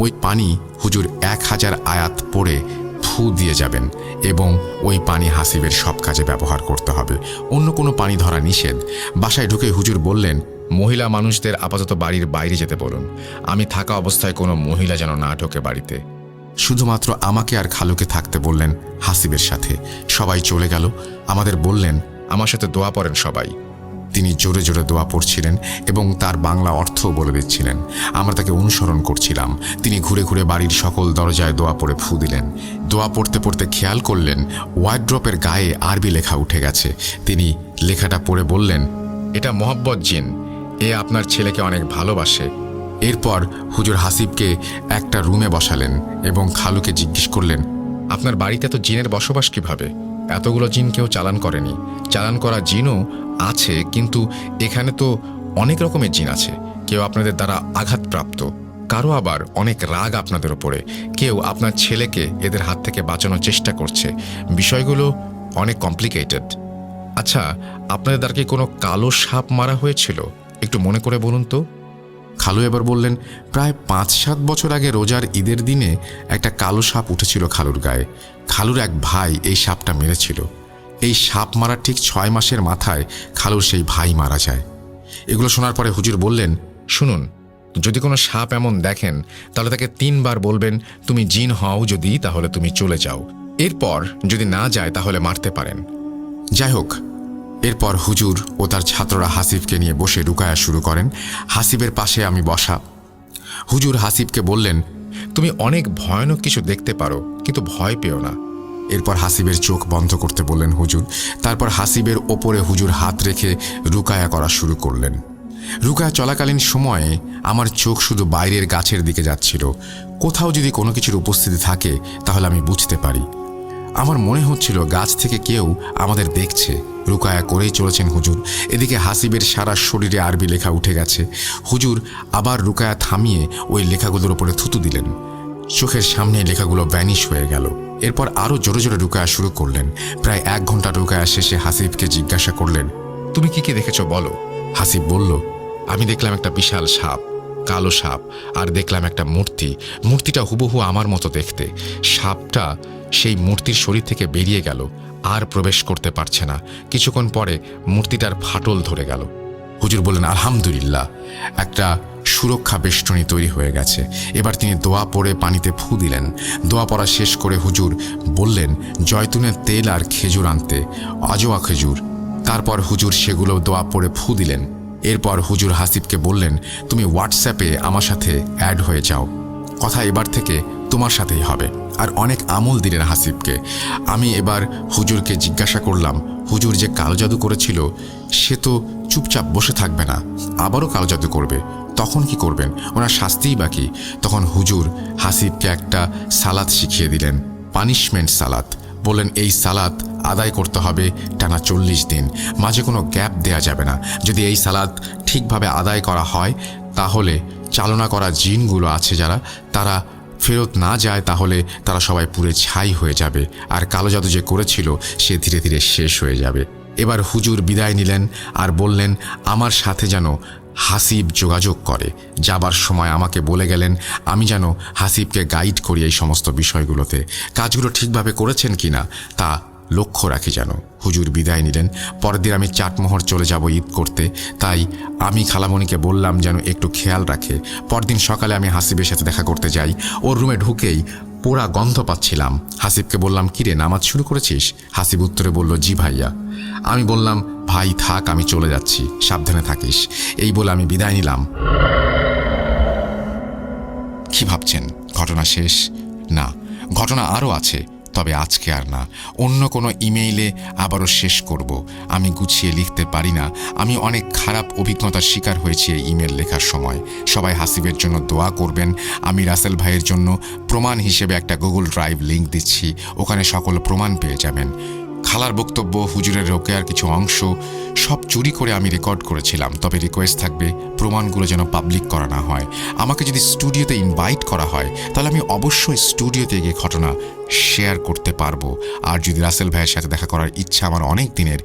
ওই পানি হুজুর 1000 আয়াত পড়ে ফু দিয়ে যাবেন এবং ওই পানি হাসিবের সব কাজে ব্যবহার করতে হবে। অন্য কোনো পানি ধরা নিষেধ। বাসায় ঢুকে হুজুর বললেন, মহিলা মানুষদের আপাতত বাড়ির বাইরে যেতে বলুন। আমি থাকা অবস্থায় কোনো মহিলা যেন না ঢোকে বাড়িতে। শুধুমাত্র আমাকে আর খালুকে থাকতে বললেন হাসিবের সাথে। সবাই চলে গেল। আমাদের বললেন আমার সাথে দোয়া পড়েন সবাই। তিনি জোরে জোরে দোয়া পড়ছিলেন এবং তার বাংলা অর্থও বলে দিচ্ছিলেন। আমরা তাকে অনুসরণ করছিলাম। তিনি ঘুরে ঘুরে বাড়ির সকল দরজায় দোয়া পড়ে ফু দিলেন। দোয়া পড়তে পড়তে খেয়াল করলেন ওয়ার্ড্রপের গায়ে আরবি লেখা উঠে গেছে। তিনি লেখাটা পড়ে বললেন, এটা মোহাব্বত জিন, এ আপনার ছেলেকে অনেক ভালোবাসে। এরপর হুজুর হাসিবকে একটা রুমে বসালেন এবং খালুকে জিজ্ঞেস করলেন, আপনার বাড়িতে তো জিনের বসবাস কিভাবে? এতগুলো জিন কেউ চালান করেনি। চালান করা জিনও আছে, কিন্তু এখানে তো অনেক রকমের জিন আছে। কেউ আপনাদের দ্বারা আঘাতপ্রাপ্ত, কারো আবার অনেক রাগ আপনাদের ওপরে, কেউ আপনার ছেলেকে এদের হাত থেকে বাঁচানোর চেষ্টা করছে। বিষয়গুলো অনেক কমপ্লিকেটেড। আচ্ছা, আপনাদের দ্বারা কি কোনো কালো সাপ মারা হয়েছিল? একটু মনে করে বলুন তো। খালু এবার বললেন, প্রায় 5-7 বছর আগে রোজার ঈদের দিনে একটা কালো সাপ উঠেছিল খালুর গায়ে। খালুর এক ভাই এই সাপটা মেরেছিল। এই সাপ মারার ঠিক 6 মাসের মাথায় খালুর সেই ভাই মারা যায়। এগুলো শোনার পরে হুজুর বললেন, শুনুন, যদি কোনো সাপ এমন দেখেন তাহলে তাকে 3 বার বলবেন তুমি জিন হও, যদি তাহলে তুমি চলে যাও। এরপর যদি না যায় তাহলে মারতে পারেন। যাই হোক, এরপর হুজুর ও তার ছাত্ররা হাসিবকে নিয়ে বসে রুকায়া শুরু করেন। হাসিবের পাশে আমি বসা। হুজুর হাসিবকে বললেন, তুমি অনেক ভয়ানক কিছু দেখতে পারো, কিন্তু ভয় পেও না। এরপর হাসিবের চোখ বন্ধ করতে বললেন হুজুর। তারপর হাসিবের ওপরে হুজুর হাত রেখে রুকায়া করা শুরু করলেন। রুকায়া চলাকালীন সময়ে আমার চোখ শুধু বাইরের গাছের দিকে যাচ্ছিল। কোথাও যদি কোনো কিছুর উপস্থিতি থাকে তাহলে আমি বুঝতে পারি। আমার মনে হচ্ছিল গাছ থেকে কেউ আমাদের দেখছে। রুকায়া করেই চলেছেন হুজুর। এদিকে হাসিবের সারা শরীরে আরবি লেখা উঠে গেছে। হুজুর আবার রুকায়া থামিয়ে ওই লেখাগুলোর উপরে থুতু দিলেন। চোখের সামনে লেখাগুলো ভ্যানিশ হয়ে গেল। এরপর আরও জোরে জোরে রুকায়া শুরু করলেন। প্রায় 1 ঘন্টা রুকায়া শেষে হাসিবকে জিজ্ঞাসা করলেন, তুমি কি কি দেখেছো বলো? হাসিব বলল, আমি দেখলাম একটা বিশাল সাপ, কালো সাপ, আর দেখলাম একটা মূর্তি। মূর্তিটা হুবহু আমার মতো দেখতে। সাপটা সেই মূর্তির শরীর থেকে বেরিয়ে গেল, আর প্রবেশ করতে পারছে না। কিছুক্ষণ পরে মূর্তিটার ফাটল ধরে গেল। হুজুর বললেন, আলহামদুলিল্লাহ, একটা সুরক্ষা বেষ্টনী তৈরি হয়ে গেছে। এবার তিনি দোয়া পড়ে পানিতে ফু দিলেন। দোয়া পড়া শেষ করে হুজুর বললেন জয়তুনের তেল আর খেজুর আনতে, আজোয়া খেজুর। তারপর হুজুর সেগুলো দোয়া পড়ে ফু দিলেন। এরপর হুজুর হাসিবকে বললেন, তুমি হোয়াটসঅ্যাপে আমার সাথে অ্যাড হয়ে যাও, কথা এবার থেকে তোমার সাথেই হবে। আর অনেক আমল দিলেন হাসিবকে। আমি এবার হুজুরকে জিজ্ঞাসা করলাম, হুজুর যে কালো জাদু করেছিল সে তো চুপচাপ বসে থাকবে না, আবারও কালো জাদু করবে, তখন কি করবেন? ওনার শাস্তিই বাকি। তখন হুজুর হাসিবকে একটা সালাত শিখিয়ে দিলেন, পানিশমেন্ট সালাত। বললেন এই সালাত আদায় করতে হবে টানা 40 দিন, মাঝে কোনো গ্যাপ দেয়া যাবে না। যদি এই সালাত ঠিকভাবে আদায় করা হয় তাহলে চালনা করা জিনগুলো আছে যারা, তারা ফেরত না যায়, তাহলে তারা সবাই পুড়ে ছাই হয়ে যাবে, আর কালো জাদু যে করেছিল সে ধীরে ধীরে শেষ হয়ে যাবে। এবার হুজুর বিদায় নিলেন আর বললেন আমার সাথে যেন হাসিব যোগাযোগ করে। যাবার সময় আমাকে বলে গেলেন আমি যেন হাসিবকে গাইড করি এই সমস্ত বিষয়গুলোতে। কাজগুলো ঠিকভাবে করেছেন কিনা তা লক্ষ্য রাখি যেন। হুজুর বিদায় নিলেন। পরের দিন আমি চাটমোহর চলে যাব ঈদ করতে, তাই আমি খালামণিকে বললাম যেন একটু খেয়াল রাখে। পরদিন সকালে আমি হাসিবের সাথে দেখা করতে যাই। ওর রুমে ঢুকেই পোড়া গন্ধ পাচ্ছিলাম। হাসিবকে বললাম, কিরে নামাজ শুরু করেছিস? হাসিব উত্তরে বলল, জি ভাইয়া। আমি বললাম, ভাই থাক, আমি চলে যাচ্ছি, সাবধানে থাকিস। এই বলে আমি বিদায় নিলাম। কি ভাবছেন ঘটনা শেষ? না, ঘটনা আরও আছে, তবে আজকে আর না। অন্য কোনো ইমেইলে আবারও শেষ করব। আমি গুছিয়ে লিখতে পারি না। আমি অনেক খারাপ অভিজ্ঞতার শিকার হয়েছি এই ইমেল লেখার সময়। সবাই হাসিবের জন্য দোয়া করবেন। আমি রাসেল ভাইয়ের জন্য প্রমাণ হিসেবে একটা গুগল ড্রাইভ লিংক দিচ্ছি, ওখানে সকল প্রমাণ পেয়ে যাবেন। খালার বক্তব্য, হুজুরের রোকেয়ার কিছু অংশ সব চুরি করে আমি রেকর্ড করেছিলাম, তবে রিকোয়েস্ট থাকবে প্রমাণগুলো যেন পাবলিক করা না হয়। আমাকে যদি স্টুডিওতে ইনভাইট করা হয় তাহলে আমি অবশ্যই স্টুডিওতে গিয়ে ঘটনা শেয়ার করতে পারবো। আর যদি রাসেল ভাইয়ের সাথে দেখা করার ইচ্ছা আমার অনেক দিনের,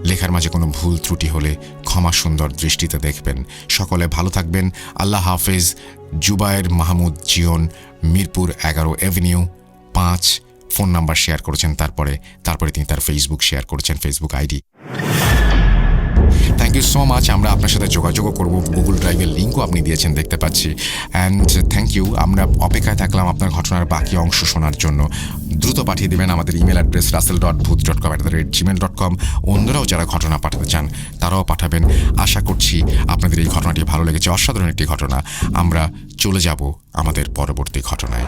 লেখার মাঝে কোনো ভুল ত্রুটি হলে ক্ষমা সুন্দর দৃষ্টিতে দেখবেন। সকলে ভালো থাকবেন। আল্লাহ হাফেজ। Zubayer Mahmud Zion, Mirpur 11 avenue 5। Phone number share করেছেন, তারপরে তিনি তার ফেসবুক শেয়ার করেছেন, Facebook ID. Thank you so much. আমরা আপনার সাথে যোগাযোগও করবো, গুগল ড্রাইভের লিঙ্কও আপনি দিয়েছেন দেখতে পাচ্ছি। And thank you. আমরা অপেক্ষায় থাকলাম আপনার ঘটনার বাকি অংশ শোনার জন্য। দ্রুত পাঠিয়ে দেবেন। আমাদের ইমেল অ্যাড্রেস russell.booth.com@gmail.com। অন্যরাও যারা ঘটনা পাঠাতে চান তারাও পাঠাবেন। আশা করছি আপনাদের এই ঘটনাটি ভালো লেগেছে। অসাধারণ একটি ঘটনা। আমরা চলে যাব আমাদের পরবর্তী ঘটনায়।